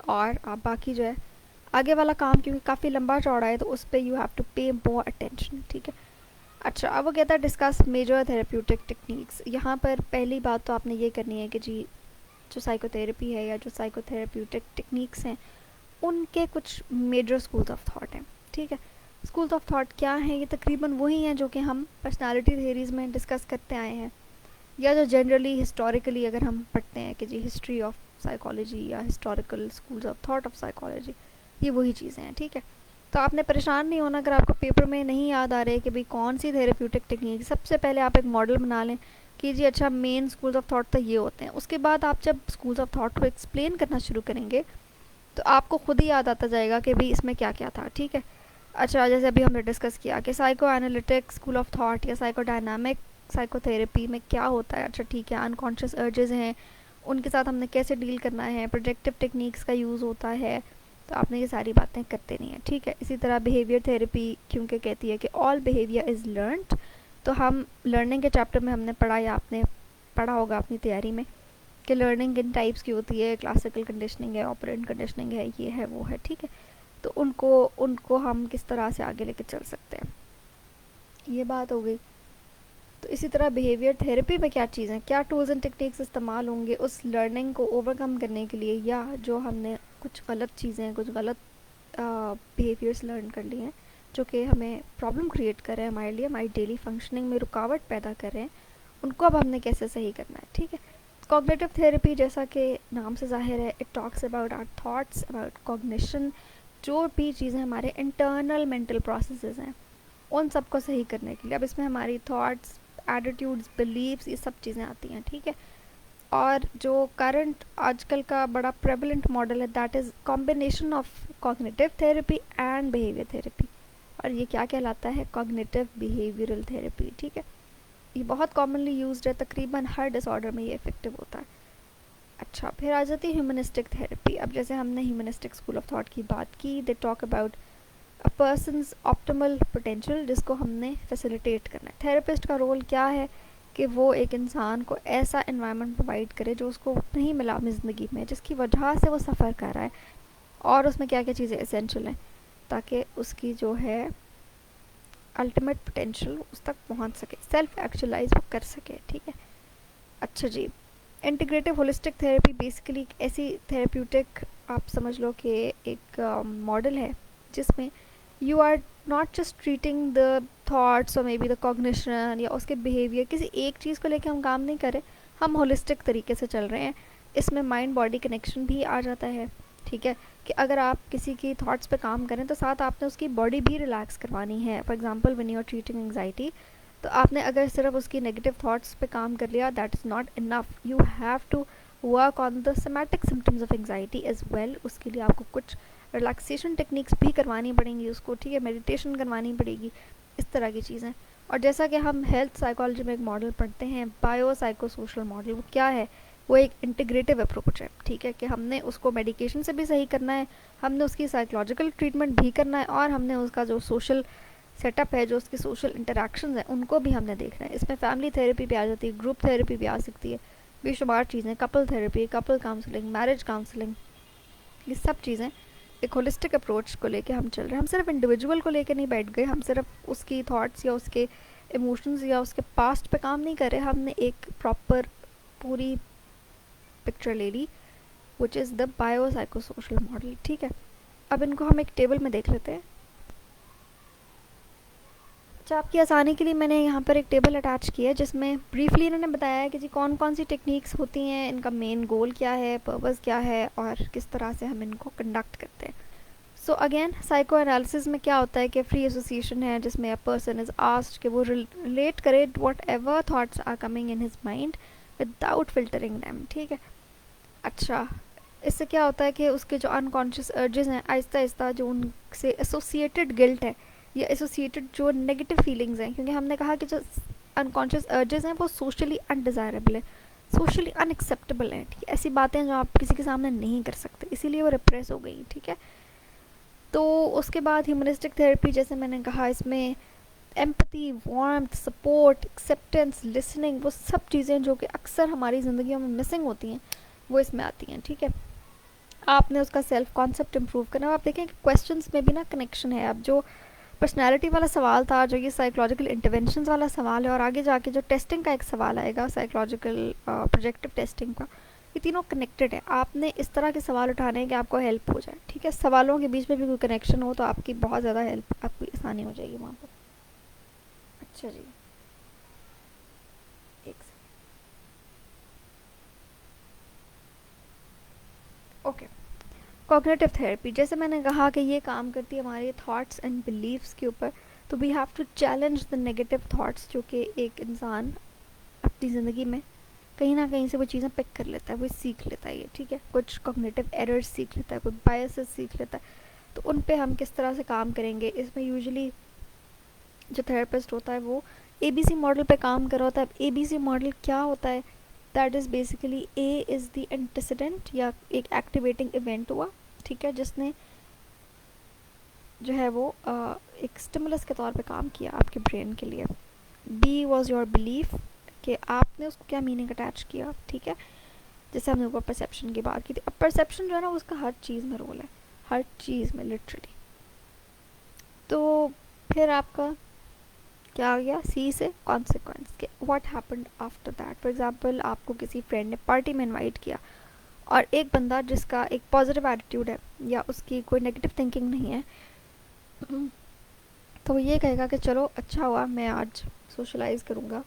और आप बाकी जो है आगे वाला काम क्योंकि काफ़ी लंबा चौड़ा है तो उस पर यू हैव टू पे मोर अटेंशन. ठीक है, अच्छा अब वो कहता है डिस्कस मेजर थेरेप्यूटिक टेक्निक्स. यहाँ पर पहली बात तो आपने ये करनी है कि जी जो साइकोथेरेपी है या जो साइकोथेरेप्यूटिक टेक्निक्स हैं उनके कुछ मेजर स्कूल्स ऑफ थॉट हैं. ठीक है, स्कूल्स ऑफ थॉट क्या हैं? ये तकरीबन वही हैं जो कि हम पर्सनालिटी थेरीज़ में डिस्कस करते आए हैं या जो जनरली हिस्टोरिकली अगर हम पढ़ते हैं कि जी हिस्ट्री ऑफ साइकोलॉजी या historical schools of thought of psychology, ये वही चीज़ें हैं. ठीक है, तो आपने परेशान नहीं होना अगर आपको पेपर में नहीं याद आ रहे कि भाई कौन सी थेरेप्यूटिक टेक्निक. सबसे पहले आप एक मॉडल बना लें कि जी अच्छा मेन स्कूल्स ऑफ थॉट तो ये होते हैं. उसके बाद आप जब स्कूल्स ऑफ थॉट को एक्सप्लेन करना शुरू करेंगे तो आपको खुद ही याद आता जाएगा कि भाई इसमें क्या क्या था. ठीक है, अच्छा जैसे अभी हमने डिस्कस किया कि psycho analytic school of thought या साइकोडायनामिक साइकोथेरेपी में क्या होता है. अच्छा ठीक है, अनकॉन्शियस अर्जेस हैं उनके साथ हमने कैसे डील करना है, प्रोजेक्टिव टेक्निक्स का यूज़ होता है, तो आपने ये सारी बातें करते नहीं हैं. ठीक है, इसी तरह बिहेवियर थेरेपी क्योंकि कहती है कि ऑल बिहेवियर इज़ लर्नड, तो हम लर्निंग के चैप्टर में हमने पढ़ा या आपने पढ़ा होगा अपनी तैयारी में कि लर्निंग किन टाइप्स की होती है, क्लासिकल कंडीशनिंग है, ऑपरेंट कंडीशनिंग है, ये है वो है. ठीक है, तो उनको हम किस तरह से आगे लेके चल सकते हैं, ये बात हो गई. तो इसी तरह बिहेवियर थेरेपी में क्या चीज़ें, क्या टूल्स एंड टेक्निक्स इस्तेमाल होंगे उस लर्निंग को ओवरकम करने के लिए, या जो हमने कुछ गलत चीज़ें, कुछ गलत बिहेवियर्स लर्न कर लिए हैं जो कि हमें प्रॉब्लम क्रिएट कर रहे हैं हमारे लिए, हमारी डेली फंक्शनिंग में रुकावट पैदा कर रहे हैं, उनको अब हमने कैसे सही करना है. ठीक है, कॉग्निटिव थेरेपी जैसा कि नाम से जाहिर है, it talks about our thoughts, about cognition, जो भी चीज़ें हमारे इंटरनल मेंटल प्रोसेसेस हैं उन सब को सही करने के लिए. अब इसमें हमारी थॉट्स, एटीट्यूड्स, बिलीव्स, ये सब चीज़ें आती हैं. ठीक है, और जो करंट आजकल का बड़ा प्रेवलेंट मॉडल है that is combination of cognitive therapy and behaviour therapy, और ये क्या कहलाता है? Cognitive behavioural therapy. ठीक है, ये बहुत कॉमनली यूज्ड है, तकरीबन हर डिसऑर्डर में ये इफेक्टिव होता है. अच्छा, फिर आ जाती है ह्यूमनिस्टिक थेरेपी. अब जैसे हमने ह्यूमनिस्टिक स्कूल ऑफ थॉट की बात की, they talk about a person's optimal potential, जिसको हमने फैसिलिटेट करना है। थेरेपिस्ट का रोल क्या है कि वो एक इंसान को ऐसा एनवायरनमेंट प्रोवाइड करे जो उसको नहीं मिला अपनी ज़िंदगी में, जिसकी वजह से वो सफ़र कर रहा है, और उसमें क्या क्या चीज़ें एसेंशियल हैं ताकि उसकी जो है अल्टीमेट पोटेंशियल उस तक पहुंच सके, सेल्फ एक्चुअलाइज वो कर सके। ठीक है, अच्छा जी। इंटीग्रेटिव होलिस्टिक थेरेपी बेसिकली एक ऐसी थेरेप्यूटिक, आप समझ लो कि एक मॉडल है जिसमें you are not just treating the thoughts और मे बी द कॉग्निशन या उसके बिहेवियर, किसी एक चीज़ को लेकर हम काम नहीं कर रहे, हम होलिस्टिक तरीके से चल रहे हैं। इसमें माइंड बॉडी कनेक्शन भी आ जाता है। ठीक है, कि अगर आप किसी की थॉट्स पे काम करें तो साथ आपने उसकी बॉडी भी रिलैक्स करवानी है। For example when you are treating anxiety, तो आपने अगर सिर्फ उसकी नेगेटिव थॉट्स पे काम कर लिया, that is not enough, you have to work on the somatic symptoms of anxiety as well. उसके लिए आपको कुछ रिलैक्सेशन टेक्निक्स भी करवानी पड़ेंगी उसको, ठीक है, मेडिटेशन करवानी पड़ेगी, इस तरह की चीज़ें। और जैसा कि हम हेल्थ साइकोलॉजी में एक मॉडल पढ़ते हैं, बायो साइको सोशल मॉडल, वो क्या है, वो एक इंटीग्रेटिव अप्रोच है। ठीक है, कि हमने उसको मेडिकेशन से भी सही करना है, हमने उसकी साइकोलॉजिकल ट्रीटमेंट भी करना है, और हमने उसका जो सोशल सेटअप है, जो उसकी सोशल इंटरेक्शंस हैं, उनको भी हमने देखना है। इसमें फैमिली थेरेपी भी आ जाती है, ग्रुप थेरेपी भी आ सकती है, बेशुमार चीज़ें, couple therapy, couple counselling, marriage counselling, ये सब चीज़ें एक होलिस्टिक अप्रोच को लेके हम चल रहे हैं। हम सिर्फ इंडिविजुअल को लेके नहीं बैठ गए, हम सिर्फ उसकी थॉट्स या उसके इमोशंस या उसके पास्ट पे काम नहीं कर रहे, हमने एक प्रॉपर पूरी पिक्चर ले ली, which is the bio psycho social model. ठीक है, अब इनको हम एक टेबल में देख लेते हैं। अच्छा, आपकी आसानी के लिए मैंने यहाँ पर एक टेबल अटैच किया है जिसमें ब्रीफली इन्होंने बताया है कि जी कौन कौन सी टेक्निक्स होती हैं, इनका मेन गोल क्या है, पर्पस क्या है, और किस तरह से हम इनको कंडक्ट करते हैं। सो अगेन, साइको एनालिसिस में क्या होता है कि फ्री एसोसिएशन है जिसमें अ पर्सन इज आस्क्ड कि वो रिलेट करे whatever thoughts are coming in his mind without filtering them. ठीक है, अच्छा, इससे क्या होता है कि उसके जो अनकॉन्शियस अर्जेस हैं, आहिस्ता आहिस्ता जो उनसे एसोसिएटेड गिल्ट है या एसोसिएटेड जो नेगेटिव फीलिंग्स हैं, क्योंकि हमने कहा कि जो अनकॉन्शियस अर्जेस हैं वो सोशली अनडिज़ायरेबल है, सोशली अनएक्सेप्टेबल हैं। ठीक है, ऐसी बातें जो आप किसी के सामने नहीं कर सकते, इसीलिए वो रिप्रेस हो गई। ठीक है, तो उसके बाद ह्यूमनिस्टिक थेरेपी, जैसे मैंने कहा, इसमें empathy, warmth, support, acceptance, listening, वो सब चीज़ें जो कि अक्सर हमारी ज़िंदगियों में मिसिंग होती हैं, वो इसमें आती हैं। ठीक है, आपने उसका सेल्फ कॉन्सेप्ट इम्प्रूव करना है। आप देखें कि क्वेश्चंस में भी ना कनेक्शन है। अब जो पर्सनैलिटी वाला सवाल था, जो ये साइकोलॉजिकल इंटरवेंशन वाला सवाल है, और आगे जाके जो टेस्टिंग का एक सवाल आएगा, साइकोलॉजिकल प्रोजेक्टिव टेस्टिंग का, ये तीनों कनेक्टेड है। आपने इस तरह के सवाल उठाने हैं कि आपको हेल्प हो जाए। ठीक है, सवालों के बीच में भी कोई कनेक्शन हो तो आपकी बहुत ज़्यादा हेल्प, आपकी आसानी हो जाएगी वहाँ पर। अच्छा जी, एक ओके। कॉग्निटिव थेरेपी, जैसे मैंने कहा कि ये काम करती है हमारे थॉट्स एंड बिलीव्स के ऊपर। तो we have to challenge the negative thoughts, जो कि एक इंसान अपनी ज़िंदगी में कहीं ना कहीं से वो चीज़ें पिक कर लेता है, वो सीख लेता है ये। ठीक है, कुछ कॉग्निटिव एरर्स सीख लेता है, कुछ बायसेस सीख लेता है, तो उन पे हम किस तरह से काम करेंगे। इसमें यूजुअली जो थेरेपिस्ट होता है वो ABC मॉडल पे काम कर रहा होता है। अब ABC मॉडल क्या होता है, that is basically A is the antecedent, या एक एक्टिवेटिंग इवेंट हुआ, ठीक है, जिसने जो है वो एक स्टिमुलस के तौर पे काम किया आपके ब्रेन के लिए। B वॉज योर बिलीफ, कि आपने उसको क्या मीनिंग अटैच किया। ठीक है, जैसे हमने ऊपर परसेप्शन की बात की थी। अब परसेप्शन जो है ना, उसका हर चीज़ में रोल है, हर चीज़ में लिटरली। तो फिर आपका क्या आ गया, C से कॉन्सिक्वेंस, के what happened after that. For example, आपको किसी फ्रेंड ने पार्टी में इनवाइट किया, और एक बंदा जिसका एक पॉजिटिव एटीट्यूड है या उसकी कोई नेगेटिव थिंकिंग नहीं है, तो वो ये कहेगा कि चलो अच्छा हुआ, मैं आज सोशलाइज करूँगा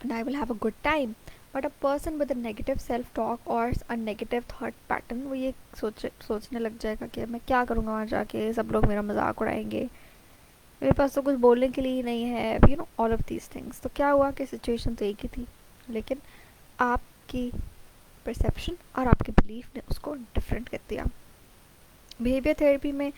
and I will have a good time. But a person with a negative self-talk or a negative thought pattern, वो ये सोचने लग जाएगा कि मैं क्या करूँगा वहाँ जाके, सब लोग मेरा मजाक उड़ाएंगे, मेरे पास तो कुछ बोलने के लिए नहीं है, you know, all of these things. तो क्या हुआ कि सिचुएशन तो एक ही थी, लेकिन आपकी परसेप्शन और आपके बिलीफ ने उसको डिफरेंट कर दिया। बिहेवियर थेरेपी में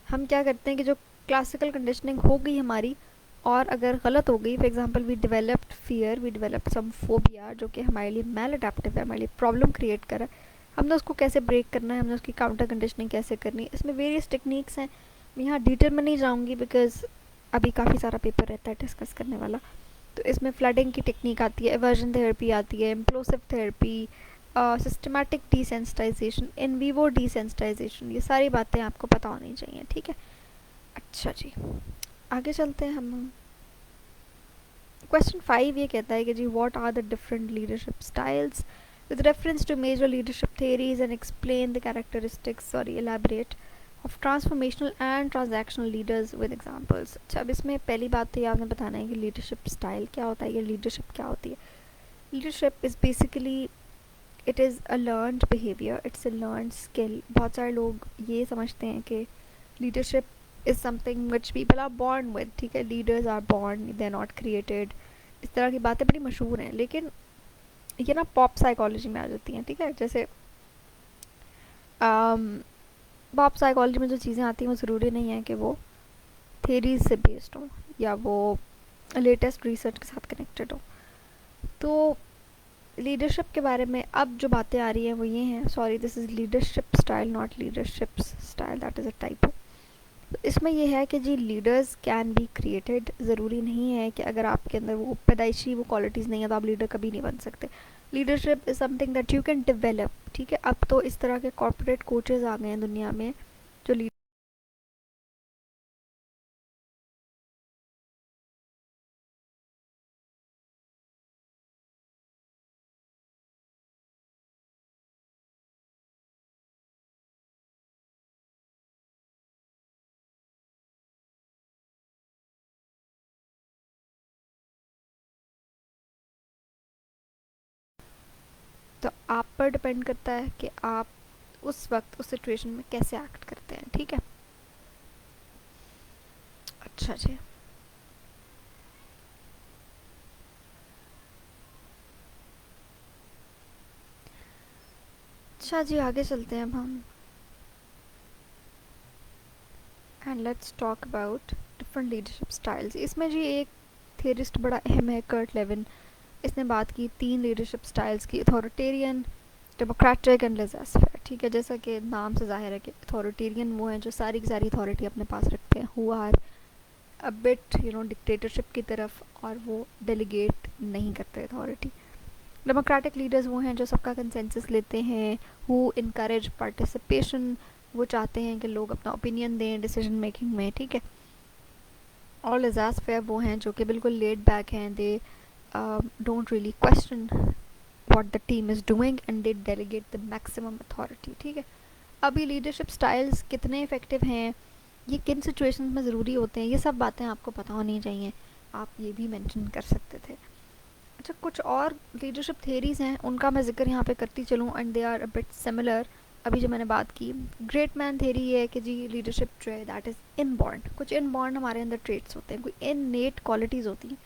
हम क्या करते हैं कि जो क्लासिकल कंडीशनिंग हो गई हमारी, और अगर गलत हो गई, for example we developed fear, we developed some phobia, जो कि हमारे लिए मैल अडेप्टिव है, हमारे लिए प्रॉब्लम क्रिएट कर रहा है, हमने उसको कैसे ब्रेक करना है, हमने उसकी काउंटर कंडीशनिंग कैसे करनी है, इसमें वेरियस टेक्निक्स हैं। मैं यहाँ डिटेल में नहीं जाऊँगी बिकॉज अभी काफ़ी सारा पेपर रहता है डिस्कस करने वाला। तो इसमें फ्लडिंग की टेक्निक आती है, एवर्जन थेरेपी आती है, implosive therapy, systematic desensitisation, in vivo desensitisation, ये सारी बातें आपको पता होनी चाहिए, ठीक है। अच्छा जी, आगे चलते हैं हम। क्वेश्चन 5 ये कहता है कि जी what are the different leadership styles with reference to major leadership theories and explain the characteristics, elaborate, of transformational and transactional leaders with examples। अच्छा, अब इसमें पहली बात तो ये आपने बताना है कि लीडरशिप स्टाइल क्या होता है, या लीडरशिप क्या होती है। Leadership is basically, it is a learned behaviour, it's a learned skill. बहुत सारे लोग ये समझते हैं कि leadership is something which people are born with, ठीक है, leaders are born, they are not created, इस तरह की बातें बड़ी मशहूर हैं। लेकिन ये ना पॉप साइकोलॉजी में आ जाती हैं, ठीक है। जैसे पॉप साइकोलॉजी में जो चीज़ें आती हैं वो ज़रूरी नहीं है कि वो थेरीज से बेस्ड हो या वो लेटेस्ट रिसर्च के साथ कनेक्टेड हो। तो लीडरशिप के बारे में अब जो बातें आ रही हैं वो ये हैं, sorry this is leadership style not leadership style, that is a type. तो इसमें यह है कि जी लीडर्स कैन बी क्रिएटेड, ज़रूरी नहीं है कि अगर आपके अंदर वो पैदाइशी वो क्वालिटीज़ नहीं है तो आप लीडर कभी नहीं बन सकते। Leadership is something that you can develop, ठीक है। अब तो इस तरह के कॉर्पोरेट कोचेज़ आ गए हैं दुनिया में जो तो आप पर डिपेंड करता है कि आप उस वक्त उस सिचुएशन में कैसे एक्ट करते हैं, ठीक है। अच्छा जी, अच्छा जी, आगे चलते हैं अब हम, and let's talk about different leadership styles. इसमें जी एक थियरिस्ट बड़ा अहम है, कर्ट लेविन। इसने बात की 3 लीडरशिप स्टाइल्स की, अथॉरिटेरियन, डेमोक्रेटिक एंड लेज़र-फेयर, ठीक है। जैसा कि नाम से जाहिर है कि अथॉरिटेरियन वो हैं जो सारी की सारी अथॉरिटी अपने पास रखते हैं, who are a bit dictatorship की तरफ, और वो डेलीगेट नहीं करते अथॉरिटी। डेमोक्रेटिक लीडर्स वो हैं जो सबका कंसेंसस लेते हैं, हु इनकरेज पार्टिसिपेशन, वो चाहते हैं कि लोग अपना ओपिनियन दें डिसीजन मेकिंग में, ठीक है। और लेज़र्स फेयर वो हैं जो कि बिल्कुल लेड बैक हैं, they don't really question what the team is doing and they delegate the maximum authority, ठीक है। अभी लीडरशिप स्टाइल्स कितने इफ़ेक्टिव हैं, ये किन सिचुएशंस में ज़रूरी होते हैं, ये सब बातें आपको पता होनी चाहिए। आप ये भी मेंशन कर सकते थे। अच्छा, कुछ और लीडरशिप थेरीज हैं, उनका मैं जिक्र यहाँ पे करती चलूँ, and they are a bit similar. अभी जो मैंने बात की ग्रेट मैन थेरी ये है कि जी लीडरशिप जो है दैट इज़ इनबॉर्न, कुछ इनबॉर्न हमारे अंदर ट्रेट्स होते हैं, कोई इननेट क्वालिटीज़ होती हैं,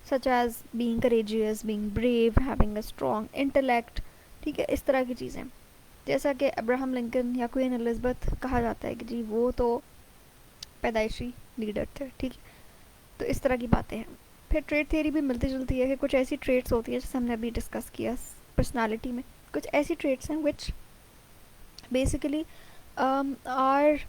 such as being courageous, being brave, having a strong intellect, ठीक है, इस तरह की चीज़ें। जैसा कि अब्राहम लिंकन या क्वीन एलिज़ाबेथ कहा जाता है कि जी वो तो पैदाइशी लीडर थे, ठीक है। तो इस तरह की बातें हैं। फिर ट्रेड थियरी भी मिलती जुलती है कि कुछ ऐसी ट्रेड्स होती हैं जैसे हमने अभी डिस्कस किया पर्सनालिटी में, कुछ ऐसी ट्रेड्स हैं which basically are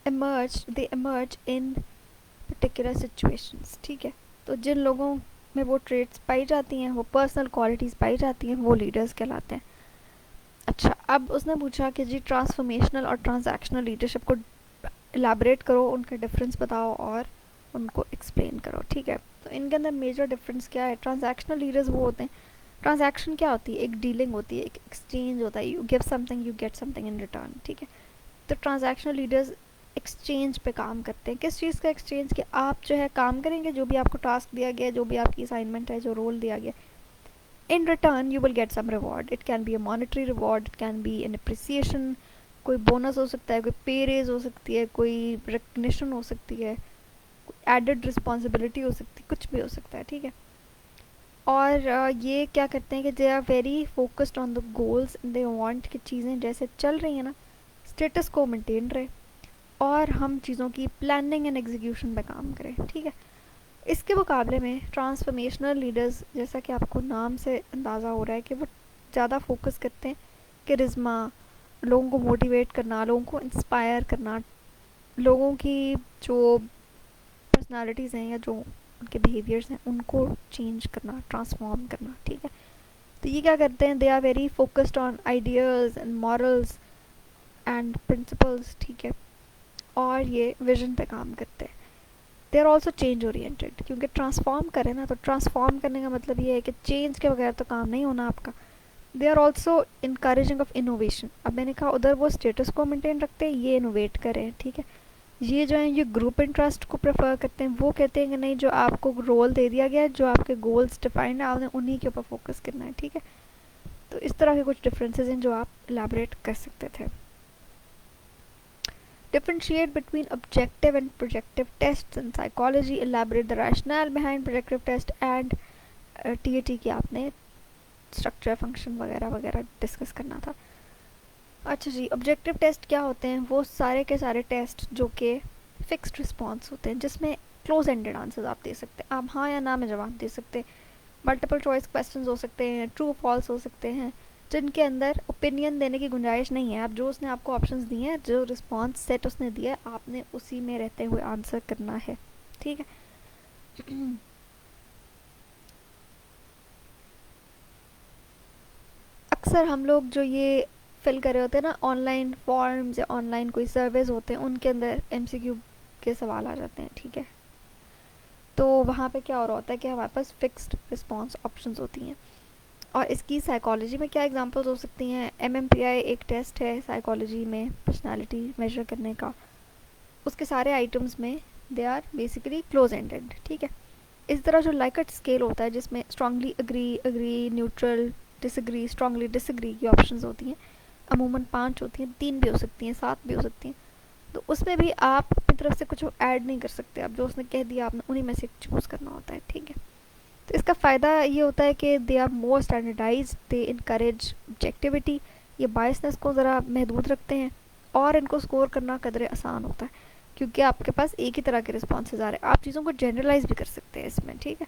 they emerge in particular situations, ठीक है। तो जिन लोगों में वो ट्रेड्स पाई जाती हैं, वो पर्सनल क्वालिटीज़ पाई जाती हैं, वो लीडर्स कहलाते हैं। अच्छा, अब उसने पूछा कि जी ट्रांसफॉर्मेशनल और ट्रांजैक्शनल लीडरशिप को इलाबरेट करो, उनका डिफरेंस बताओ और उनको एक्सप्लेन करो, ठीक है। तो इनके अंदर मेजर डिफरेंस क्या है। ट्रांजैक्शनल लीडर्स वो होते हैं, ट्रांजैक्शन क्या होती है, एक डीलिंग होती है, एक एक्सचेंज होता है, you give something you get something in return, ठीक है। तो ट्रांजैक्शनल लीडर्स एक्सचेंज पे काम करते हैं। किस चीज़ का एक्सचेंज, कि आप जो है काम करेंगे, जो भी आपको टास्क दिया गया है, जो भी आपकी असाइनमेंट है, जो रोल दिया गया, in return you will get some reward. It can be a monetary reward, it can be an appreciation, कोई बोनस हो सकता है, कोई पे रेज हो सकती है, कोई रिकग्निशन हो सकती है, एडेड रिस्पॉन्सिबिलिटी हो सकती है, कुछ भी हो सकता है, ठीक है। और ये क्या करते हैं कि they are very focused on the goals, they want कि चीज़ें जैसे चल रही हैं ना, स्टेटस को मेंटेन रहे, और हम चीज़ों की प्लानिंग एंड एग्जीक्यूशन पे काम करें, ठीक है। इसके मुकाबले में ट्रांसफॉर्मेशनल लीडर्स, जैसा कि आपको नाम से अंदाज़ा हो रहा है कि वो ज़्यादा फोकस करते हैं करिश्मा, लोगों को मोटिवेट करना, लोगों को इंस्पायर करना, लोगों की जो पर्सनालिटीज़ हैं या जो उनके बिहेवियर्स हैं उनको चेंज करना, ट्रांसफॉर्म करना, ठीक है। तो ये क्या करते हैं, they are very focused on ideas and morals and principles, ठीक है, और ये विजन पे काम करते हैं। They are also change oriented, क्योंकि ट्रांसफॉर्म करें ना, तो ट्रांसफॉर्म करने का मतलब ये है कि चेंज के बगैर तो काम नहीं होना आपका। They are also encouraging of innovation. अब मैंने कहा उधर वो स्टेटस को मेंटेन रखते हैं, ये इनोवेट करें, ठीक है। ये जो है ये ग्रुप इंटरेस्ट को प्रेफर करते हैं, वो कहते हैं कि नहीं, जो आपको रोल दे दिया गया है, जो आपके गोल्स डिफाइंड है, आपने उन्हीं के ऊपर फोकस करना है, ठीक है। तो इस तरह के कुछ डिफरेंसेस हैं जो आप एलैबोरेट कर सकते थे। Differentiate between objective and projective tests in psychology, elaborate the rationale behind projective test and TAT की आपने स्ट्रक्चर, फंक्शन वगैरह वगैरह डिस्कस करना था। अच्छा जी, ऑब्जेक्टिव टेस्ट क्या होते हैं, वो सारे के सारे टेस्ट जो कि फिक्स्ड रिस्पॉन्स होते हैं, जिसमें क्लोज एंडेड आंसर्स आप दे सकते हैं, आप हाँ या ना में जवाब दे सकते हैं, मल्टीपल चॉइस क्वेश्चंस हो सकते हैं, ट्रू फॉल्स हो सकते हैं, जिनके अंदर ओपिनियन देने की गुंजाइश नहीं है। आप जो उसने आपको ऑप्शंस दिए हैं, जो रिस्पॉन्स सेट उसने दिया है, आपने उसी में रहते हुए आंसर करना है, ठीक है। अक्सर हम लोग जो ये फिल कर रहे होते हैं ना, ऑनलाइन फॉर्म्स या ऑनलाइन कोई सर्वेज होते हैं, उनके अंदर MCQ के सवाल आ जाते हैं, ठीक है। तो वहाँ पे क्या हो रहा होता है कि हमारे पास फिक्स्ड रिस्पॉन्स ऑप्शंस होती हैं। और इसकी साइकोलॉजी में क्या एग्जांपल्स हो सकती हैं, MMPI एक टेस्ट है साइकोलॉजी में पर्सनालिटी मेजर करने का, उसके सारे आइटम्स में they are basically close ended, ठीक है। इस तरह जो लाइकट स्केल होता है, जिसमें strongly agree, agree, neutral, disagree, strongly disagree की ऑप्शंस होती हैं, अमूमन 5 होती हैं, 3 भी हो सकती हैं, 7 भी हो सकती हैं। तो उसमें भी आप अपनी तरफ से कुछ ऐड नहीं कर सकते, आप जो उसने कह दिया आपने उन्हीं में से चूज़ करना होता है, ठीक है। तो इसका फ़ायदा ये होता है कि they are more standardize, they encourage objectivity, ये बायसनेस को ज़रा महदूद रखते हैं, और इनको स्कोर करना कदरे आसान होता है, क्योंकि आपके पास एक ही तरह के रिस्पॉन्सेज आ रहे हैं, आप चीज़ों को जनरलाइज भी कर सकते हैं इसमें, ठीक है।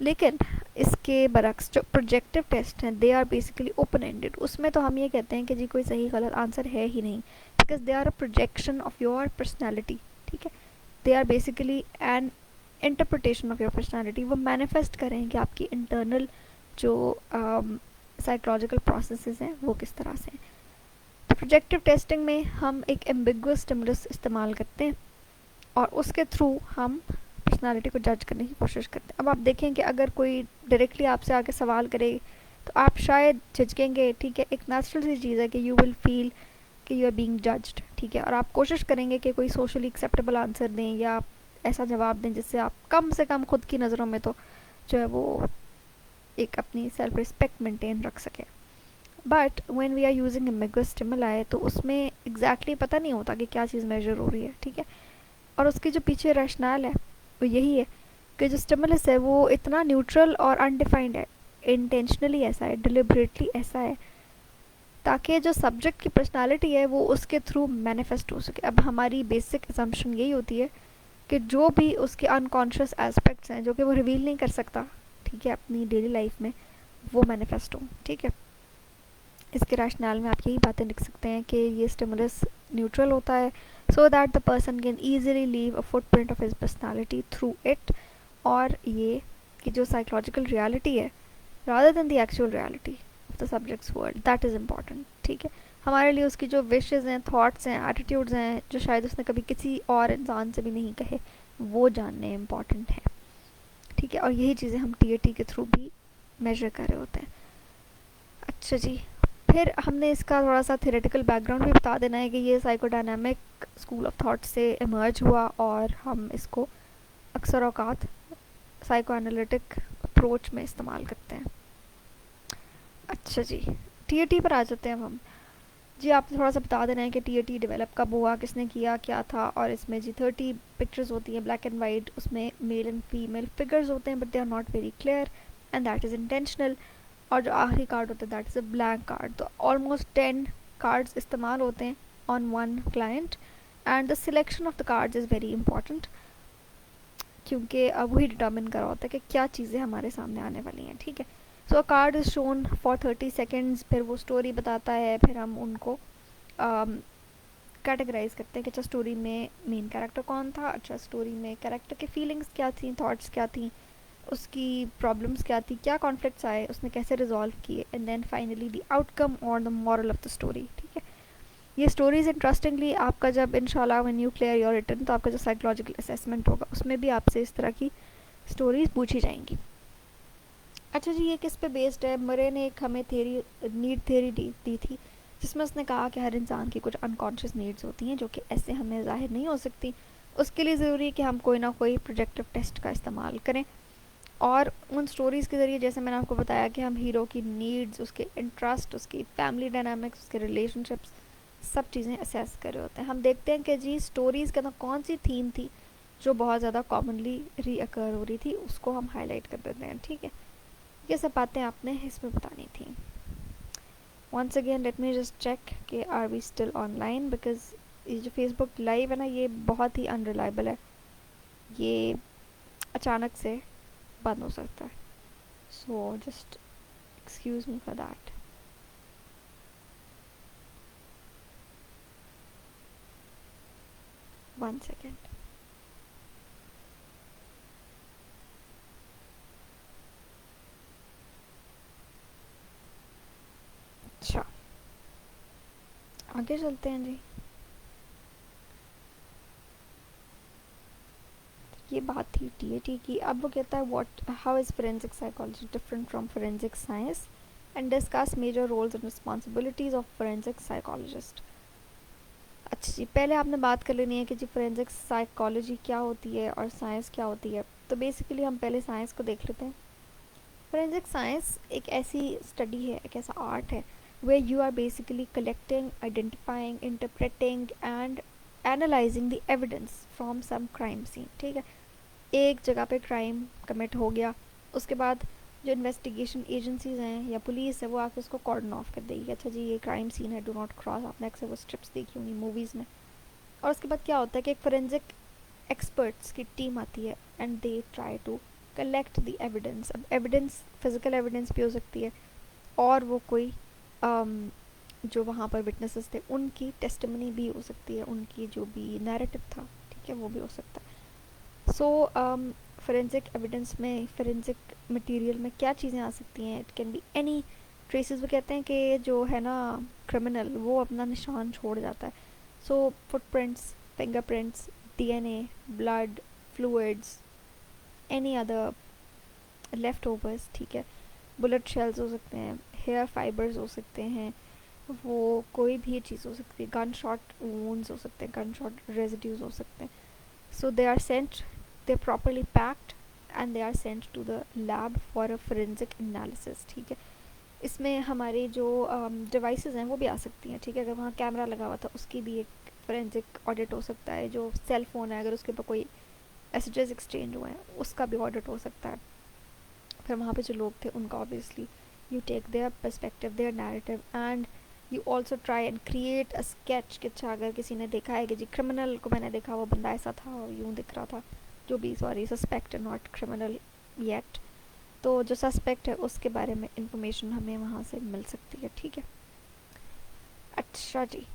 लेकिन इसके बरक्स जो प्रोजेक्टिव टेस्ट हैं, they are basically open ended, उसमें तो हम ये कहते हैं कि जी कोई सही गलत आंसर है ही नहीं, because they are a projection of your personality, ठीक है। They are basically an interpretation of your personality, वो मैनिफेस्ट करें कि आपकी इंटरनल जो साइकोलॉजिकल प्रोसेसेस हैं वो किस तरह से हैं। तो प्रोजेक्टिव टेस्टिंग में हम एक एम्बिगुअस स्टिमुलस इस्तेमाल करते हैं, और उसके थ्रू हम पर्सनालिटी को जज करने की कोशिश करते हैं। अब आप देखें कि अगर कोई डायरेक्टली आपसे आके सवाल करे तो आप शायद झिझकेंगे, ठीक है, एक नेचुरल सी चीज़ है कि यू विल फील कि यू आर बीइंग जज्ड, ठीक है, और आप कोशिश करेंगे कि कोई सोशली एक्सेप्टेबल आंसर दें या ऐसा जवाब दें जिससे आप कम से कम खुद की नज़रों में तो जो है वो एक अपनी सेल्फ रिस्पेक्ट मेंटेन रख सके। But when we are using ambiguous stimuli, तो उसमें एग्जैक्टली पता नहीं होता कि क्या चीज़ मेजर हो रही है, ठीक है। और उसकी जो पीछे रैशनल है वो यही है कि जो स्टिमुलस है वो इतना न्यूट्रल और अनडिफाइंड है, इंटेंशनली ऐसा है, डिलिबरेटली ऐसा है, ताकि जो सब्जेक्ट की पर्सनालिटी है वो उसके थ्रू मैनिफेस्ट हो सके। अब हमारी बेसिक असम्पशन यही होती है कि जो भी उसके अनकॉन्शियस एस्पेक्ट्स हैं जो कि वो रिवील नहीं कर सकता, ठीक है, अपनी डेली लाइफ में, वो मैनिफेस्ट हो, ठीक है। इसके रैशनल में आप यही बातें लिख सकते हैं कि ये स्टिमुलस न्यूट्रल होता है so that the person can easily leave a footprint of his personality through it, और ये कि जो psychological reality है rather than the actual reality of the subject's world, that is important, ठीक है। हमारे लिए उसकी जो wishes हैं, thoughts हैं, attitudes हैं, जो शायद उसने कभी किसी और इंसान से भी नहीं कहे, वो जानने important है, ठीक है। और यही चीज़ें हम TAT के थ्रू भी मेजर कर रहे होते हैं। अच्छा जी, फिर हमने इसका थोड़ा सा थ्योरेटिकल बैकग्राउंड भी बता देना है कि ये साइकोडायनामिक स्कूल ऑफ थॉट से इमर्ज हुआ, और हम इसको अक्सर औकात साइको एनालिटिक अप्रोच में इस्तेमाल करते हैं। अच्छा जी, TAT पर आ जाते हैं हम। जी आप थोड़ा सा बता देना है कि TAT डेवलप कब हुआ, किसने किया, क्या था। और इसमें जी 30 पिक्चर्स होती हैं ब्लैक एंड वाइट, उसमें मेल एंड फीमेल फिगर्स होते हैं, but they are not very clear and that is intentional. और जो आखिरी कार्ड होता है that is a blank card. तो ऑलमोस्ट 10 कार्ड्स इस्तेमाल होते हैं on one client, and the selection of the cards is very important, क्योंकि वही डिटर्मिन करा होता है कि क्या चीज़ें हमारे सामने आने वाली हैं, ठीक है। So a card is shown for 30 seconds, फिर वो स्टोरी बताता है, फिर हम उनको कैटेगराइज करते हैं कि अच्छा स्टोरी में मेन कैरेक्टर कौन था, अच्छा स्टोरी में कैरेक्टर की फीलिंग्स क्या थी, थॉट्स क्या थी, उसकी प्रॉब्लम्स क्या थी, क्या कॉन्फ्लिक्ट्स आए, उसने कैसे रिजॉल्व किए, and then finally the outcome और the moral of the story. ठीक है, ये स्टोरीज इंटरेस्टिंगली आपका जब इंशाल्लाह when you clear your return, तो आपका जो साइकोलॉजिकल असेसमेंट होगा उसमें भी आपसे इस तरह की स्टोरीज पूछी जाएंगी। अच्छा जी, ये किस पे बेस्ड है? मरे ने एक हमें थेरी, नीड थेरी दी थी, जिसमें उसने कहा कि हर इंसान की कुछ अनकॉन्शियस नीड्स होती हैं जो कि ऐसे हमें ज़ाहिर नहीं हो सकती। उसके लिए ज़रूरी है कि हम कोई ना कोई प्रोजेक्टिव टेस्ट का इस्तेमाल करें, और उन स्टोरीज़ के ज़रिए जैसे मैंने आपको बताया कि हम हीरो की नीड्स, उसके इंटरेस्ट, उसकी फैमिली डायनामिक्स, उसके रिलेशनशिप्स, सब चीज़ें असेस कर रहे होते हैं। हम देखते हैं कि जी स्टोरीज़ के अंदर कौन सी थीम थी जो बहुत ज़्यादा कॉमनली रीअकर हो रही थी, उसको हम हाईलाइट कर देते हैं। ठीक है, ये सब बातें आपने इसमें बतानी थी। Once again let me just check कि are we still online, because ये जो फेसबुक लाइव है ना, ये बहुत ही अनरिलायबल है, ये अचानक से बंद हो सकता है। So just excuse me for that. One second. अच्छा, आगे चलते हैं जी। ये बात थी टीएटी की। अब वो कहता है what how is forensic psychology different from forensic science and discuss major roles and responsibilities of forensic psychologist. अच्छा जी, पहले आपने बात कर लेनी है कि जी फोरेंसिक साइकोलॉजी क्या होती है और साइंस क्या होती है। तो बेसिकली हम पहले साइंस को देख लेते हैं। फोरेंसिक साइंस एक ऐसी स्टडी है, एक ऐसा आर्ट है where you are basically collecting, identifying, interpreting and analyzing the evidence from some crime scene। ठीक है, एक जगह पे क्राइम कमिट हो गया, उसके बाद जो इन्वेस्टिगेशन एजेंसीज हैं या पुलिस है वो आके उसको कॉर्डन ऑफ कर देगी। अच्छा जी, ये क्राइम सीन है, डू नॉट क्रॉस। आपने अक्सर वो स्ट्रिप्स देखी होंगी मूवीज़ में। और उसके बाद क्या होता है कि एक फोरेंसिक एक्सपर्ट्स की टीम आती है and they try to collect the evidence. अब एविडेंस फिजिकल एविडेंस भी हो सकती है, और वो कोई जो वहाँ पर विटनेसेस थे उनकी टेस्टिमनी भी हो सकती है, उनकी जो भी नैरेटिव था, ठीक है, वो भी हो सकता है। सो फोरेंसिक एविडेंस में, फोरेंसिक मटेरियल में क्या चीज़ें आ सकती हैं? It can be any traces. वो कहते हैं कि जो है ना क्रिमिनल, वो अपना निशान छोड़ जाता है। So footprints, fingerprints, DNA, blood, fluids, any other leftovers, ठीक है, बुलेट शेल्स हो सकते हैं, हेयर फाइबर्स हो सकते हैं, वो कोई भी चीज़ हो सकती है, गन शॉट वूंड्स हो सकते हैं, गन शॉट रेजिड्यूज हो सकते हैं। So they are sent, they are properly packed and they are sent to the lab for a forensic analysis. ठीक है, इसमें हमारी जो डिवाइसेस हैं वो भी आ सकती हैं। ठीक है, अगर वहाँ कैमरा लगा हुआ था उसकी भी एक फोरेंसिक ऑडिट हो सकता है। जो सेल फ़ोन है अगर उसके ऊपर कोई मैसेजेस एक्सचेंज हुए हैं उसका भी ऑडिट हो सकता है। फिर वहाँ पे जो लोग थे उनका obviously you take their perspective, their narrative, and you also try and create a sketch कि अच्छा अगर किसी ने देखा है कि जी क्रिमिनल को मैंने देखा, वो बंदा ऐसा था, यूँ दिख रहा था, जो भी, sorry, suspect not criminal yet, तो जो सस्पेक्ट है उसके बारे में इंफॉर्मेशन हमें वहाँ से मिल सकती है। ठीक है, अच्छा जी,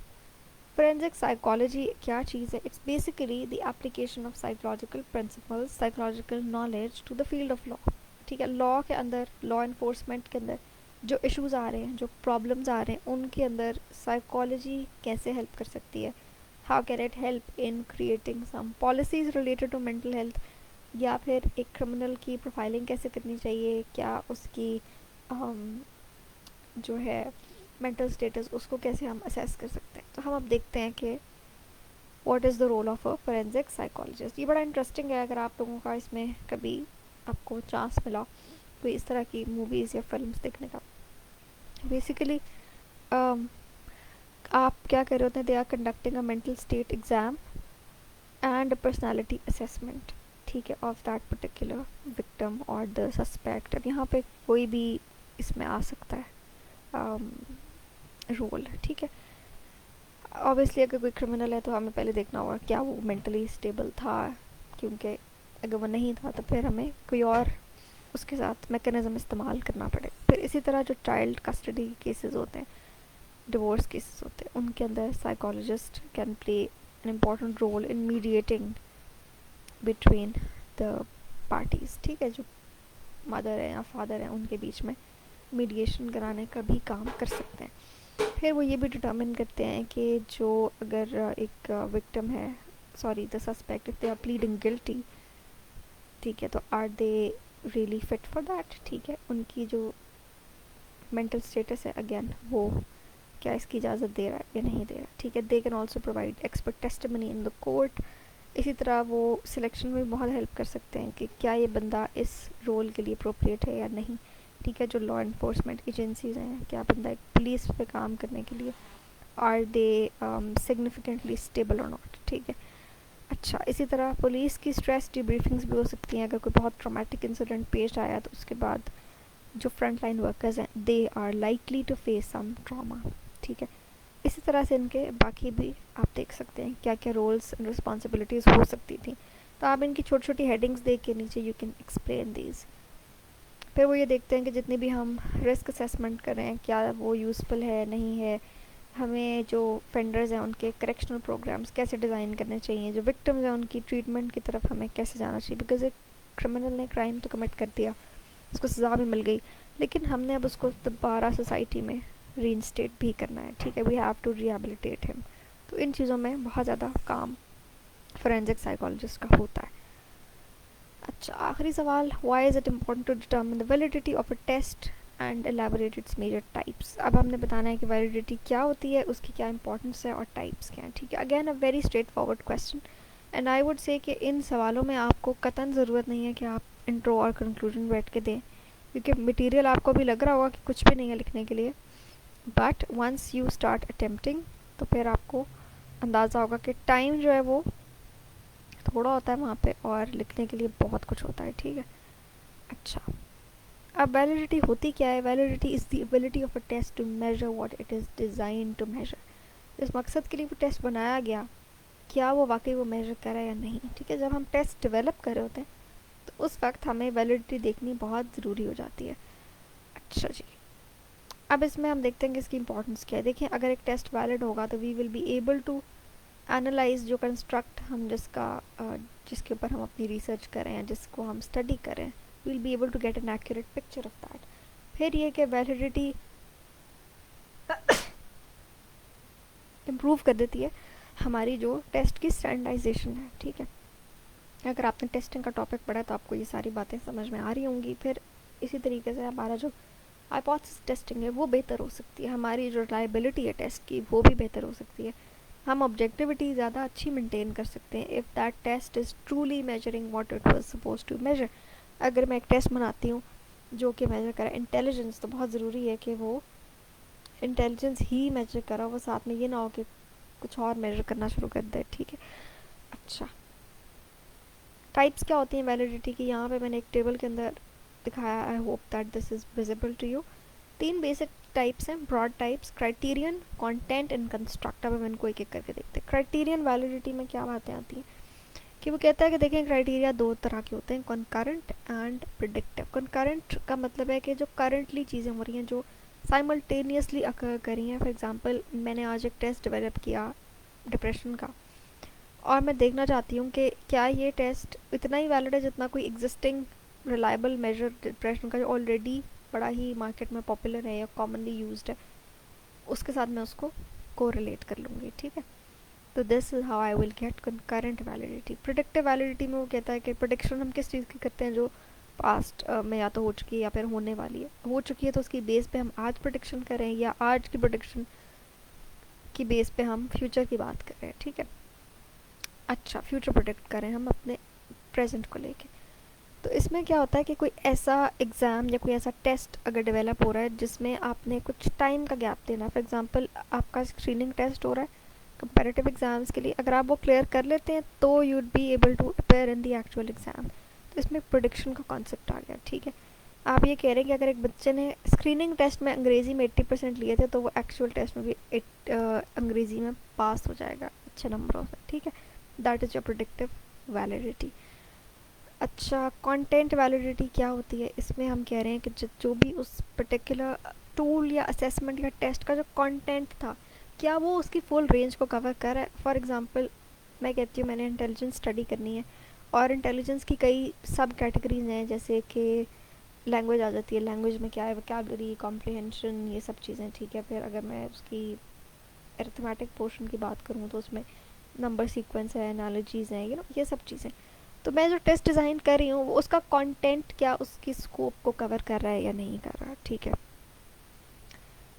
फोरेंसिक साइकोलॉजी क्या चीज़ है? It's basically the application of psychological principles, psychological knowledge to the field of law. ठीक है, लॉ के अंदर, लॉ इन्फोर्समेंट के अंदर जो इश्यूज आ रहे हैं, जो प्रॉब्लम्स आ रहे हैं, उनके अंदर साइकोलॉजी कैसे हेल्प कर सकती है। How can it help in creating some policies related to mental health, या फिर एक क्रिमिनल की प्रोफाइलिंग कैसे करनी चाहिए, क्या उसकी जो है मेंटल स्टेटस, उसको कैसे हम असेस कर सकते हैं। तो हम अब देखते हैं कि what is the role of a forensic psychologist. ये बड़ा इंटरेस्टिंग है, अगर आप लोगों का इसमें कभी आपको चांस मिला कोई इस तरह की मूवीज़ या फिल्म्स देखने का। बेसिकली आप क्या कर रहे होते हैं, they are conducting a mental state exam and personality assessment, ठीक है, ऑफ दैट पर्टिकुलर विक्टिम और द सस्पेक्ट। अब यहाँ पे कोई भी इसमें आ सकता है रोल। ठीक है, ऑब्वियसली अगर कोई क्रिमिनल है तो हमें पहले देखना होगा क्या वो मेंटली स्टेबल था, क्योंकि अगर वो नहीं था तो फिर हमें कोई और उसके साथ मैकेनिज़्म इस्तेमाल करना पड़े। फिर इसी तरह जो चाइल्ड कस्टडी केसेस होते हैं, डिवोर्स केसेस होते हैं, उनके अंदर psychologist can play an important role in mediating between the parties, ठीक है, जो मदर है या फादर है उनके बीच में मीडिएशन कराने का भी काम कर सकते हैं। फिर वो ये भी डिटर्मिन करते हैं कि जो अगर एक विक्टिम है, sorry the suspect, if they are pleading guilty, ठीक है, तो are they really fit for that, ठीक है, उनकी जो मेंटल स्टेटस है अगेन वो क्या इसकी इजाज़त दे रहा है या नहीं दे रहा, ठीक है। They can also provide expert testimony in the court. इसी तरह वो सिलेक्शन में बहुत हेल्प कर सकते हैं कि क्या ये बंदा इस रोल के लिए अप्रोप्रिएट है या नहीं, ठीक है। जो लॉ इन्फोर्समेंट एजेंसीज हैं, क्या बंदा एक पुलिस पे काम करने के लिए आर दे सिग्निफिकेंटली स्टेबल और नॉट, ठीक है। अच्छा, इसी तरह पुलिस की स्ट्रेस डिब्रीफिंग्स भी हो सकती हैं। अगर कोई बहुत ट्रॉमेटिक इंसिडेंट पेश आया तो उसके बाद जो फ्रंट लाइन वर्कर्स हैं they are likely to face some trauma, ठीक है। इसी तरह से इनके बाकी भी आप देख सकते हैं क्या क्या रोल्स एंड रिस्पॉन्सिबिलिटीज़ हो सकती थी। तो आप इनकी छोटी छोटी हेडिंग्स देख के नीचे यू कैन एक्सप्लेन दीज। फिर वो ये देखते हैं कि जितनी भी हम रिस्क असेसमेंट कर रहे हैं क्या वो यूज़फुल है नहीं है, हमें जो फेंडर्स हैं उनके करेक्शनल प्रोग्राम्स कैसे डिज़ाइन करने चाहिए, जो विक्टिम्स हैं उनकी ट्रीटमेंट की तरफ हमें कैसे जाना चाहिए। बिकॉज एक क्रिमिनल ने क्राइम तो कमिट कर दिया, उसको सज़ा भी मिल गई, लेकिन हमने अब उसको दोबारा सोसाइटी में रीइंस्टेट भी करना है, ठीक है। We have to rehabilitate him. तो इन चीज़ों में बहुत ज़्यादा काम फोरेंसिक साइकोलॉजिस्ट का होता है। अच्छा, आखिरी सवाल, why is it important to determine the validity of a test and elaborate its major types. अब हमने बताना है कि वैलिडिटी क्या होती है, उसकी क्या इंपॉर्टेंस है और टाइप्स क्या हैं, ठीक है। Again a very straight forward question and I would say कि इन सवालों में आपको कतन ज़रूरत नहीं है कि आप इंट्रो और कंक्लूजन बैठ के दें, क्योंकि मटेरियल आपको भी लग रहा होगा कि कुछ भी नहीं है लिखने के लिए, but once you start attempting तो फिर आपको अंदाज़ा होगा कि टाइम जो है वो थोड़ा होता है वहाँ पे और लिखने के लिए बहुत कुछ होता है, ठीक है। अच्छा, अब वैलिडिटी होती क्या है? Validity is the ability of a test to measure what it is design to measure. जिस मकसद के लिए वो टेस्ट बनाया गया क्या वो वाकई वो मेजर कर रहा है या नहीं, ठीक है। जब हम टेस्ट डेवलप कर रहे होते हैं तो उस वक्त हमें वैलिडिटी देखनी बहुत ज़रूरी हो जाती है। अच्छा जी, अब इसमें हम देखते हैं कि इसकी इंपॉर्टेंस क्या है। देखिए, अगर एक टेस्ट वैलिड होगा तो we will be able to analyse जो कंस्ट्रक्ट हम जिसके ऊपर हम अपनी रिसर्च करें या जिसको हम स्टडी करें, we will be able to get an accurate picture of that. फिर ये कि वैलिडिटी इम्प्रूव कर देती है हमारी जो टेस्ट की स्टैंडर्डाइजेशन है, ठीक है। अगर आपने टेस्टिंग का टॉपिक पढ़ा तो आपको ये सारी बातें समझ में आ रही होंगी। फिर इसी तरीके से हमारा जो हाइपोथेसिस टेस्टिंग है वो बेहतर हो सकती है, हमारी जो रिलायबिलिटी है टेस्ट की वो भी बेहतर हो सकती है, हम ऑब्जेक्टिविटी ज़्यादा अच्छी मेंटेन कर सकते हैं if that test is truly measuring what it was suppose to measure. अगर मैं एक टेस्ट बनाती हूँ जो कि मेजर करे इंटेलिजेंस, तो बहुत ज़रूरी है कि वो इंटेलिजेंस ही मेजर करा, वो साथ में ये ना हो कि कुछ और मेजर करना शुरू कर दे, ठीक है। अच्छा, टाइप्स क्या होती हैं वैलिडिटी की, यहाँ पे मैंने एक टेबल के अंदर दिखाया, I hope that this is visible to you. 3 basic types हैं, broad types, criterion, content and construct. अब हम इनको एक एक करके देखते हैं। क्राइटेरियन वैलिडिटी में क्या बातें आती हैं कि वो कहता है कि देखें क्राइटेरिया 2 तरह के होते हैं, कॉन्करेंट एंड प्रिडिक्टिव। कॉन्करेंट का मतलब है कि जो करंटली चीज़ें हो रही हैं, जो साइमल्टेनियसली अकर कर रही हैं। फॉर एग्जांपल, मैंने आज एक टेस्ट डेवलप किया डिप्रेशन का और मैं देखना चाहती हूँ कि क्या ये टेस्ट इतना ही वैलिड है जितना कोई एग्जिस्टिंग रिलायबल मेजर डिप्रेशन का जो ऑलरेडी बड़ा ही मार्केट में पॉपुलर है या कॉमनली यूज्ड है, उसके साथ मैं उसको कोरिलेट कर लूँगी, ठीक है। तो this is how I will get concurrent validity. Predictive validity में वो कहता है कि प्रोडिक्शन हम किस चीज़ की करते हैं जो पास्ट में या तो हो चुकी है या फिर होने वाली है। हो चुकी है तो उसकी बेस पे हम आज प्रोडिक्शन करें या आज की प्रोडिक्शन की बेस पे हम फ्यूचर की बात कर रहे हैं, ठीक है। अच्छा, फ्यूचर प्रोडिक्ट करें हम अपने प्रेजेंट को लेके। तो इसमें क्या होता है कि कोई ऐसा एग्ज़ाम या कोई ऐसा टेस्ट अगर डेवलप हो रहा है जिसमें आपने कुछ टाइम का गैप देना है, फॉर एग्जांपल आपका स्क्रीनिंग टेस्ट हो रहा है कंपैरेटिव एग्ज़ाम्स के लिए, अगर आप वो क्लियर कर लेते हैं तो you would be able to appear in the actual exam. तो इसमें प्रोडिक्शन का कॉन्सेप्ट आ गया, ठीक है। आप ये कह रहे हैं कि अगर एक बच्चे ने स्क्रीनिंग टेस्ट में अंग्रेज़ी में 80% लिए थे तो वो एक्चुअल टेस्ट में भी अंग्रेज़ी में पास हो जाएगा अच्छे नंबरों से, ठीक है। That is your predictive validity. अच्छा, कंटेंट वैलिडिटी क्या होती है? इसमें हम कह रहे हैं कि जो भी उस पर्टिकुलर टूल या असेसमेंट या टेस्ट का जो कंटेंट था, क्या वो उसकी फुल रेंज को कवर कर रहा है। फॉर एग्जांपल, मैं कहती हूँ मैंने इंटेलिजेंस स्टडी करनी है, और इंटेलिजेंस की कई सब कैटेगरीज हैं, जैसे कि लैंग्वेज आ जाती है, लैंग्वेज में क्या है, वोकैबलरी, कॉम्प्रिहेंशन, ये सब चीज़ें, ठीक है। फिर अगर मैं उसकी अरिथमेटिक पोर्शन की बात करूँ तो उसमें नंबर सीक्वेंस है, एनालॉजीज़ हैं, ये सब चीज़ें। तो मैं जो टेस्ट डिज़ाइन कर रही हूँ वो उसका कंटेंट क्या उसकी स्कोप को कवर कर रहा है या नहीं कर रहा, ठीक है।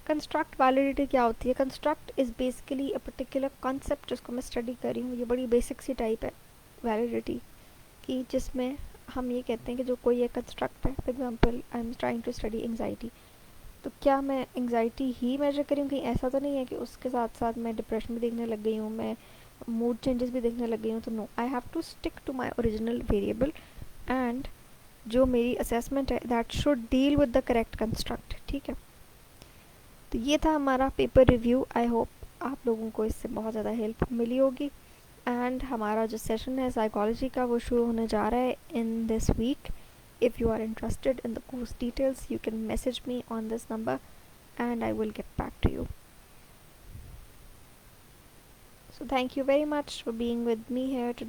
कंस्ट्रक्ट वैलिडिटी क्या होती है? Construct is basically a particular concept जिसको मैं स्टडी कर रही हूँ। ये बड़ी बेसिक सी टाइप है वैलिडिटी की, जिसमें हम ये कहते हैं कि जो कोई एक कंस्ट्रक्ट है, for example I am trying to study anxiety, तो क्या मैं एंग्जाइटी ही मेजर करी हूँ? कहीं ऐसा तो नहीं है कि उसके साथ साथ मैं डिप्रेशन भी देखने लग गई हूँ, मैं मूड चेंजेस भी देखने लग गई हूँ? तो no, I have to stick to my original variable, and जो मेरी असेसमेंट है that should deal with the correct construct, ठीक है। तो ये था हमारा पेपर रिव्यू। आई होप आप लोगों को इससे बहुत ज़्यादा हेल्प मिली होगी। एंड हमारा जो सेशन है साइकोलॉजी का वो शुरू होने जा रहा है in this week. If you are interested in the course details you can message me on this number and I will get back to you. So, thank you very much for being with me here today.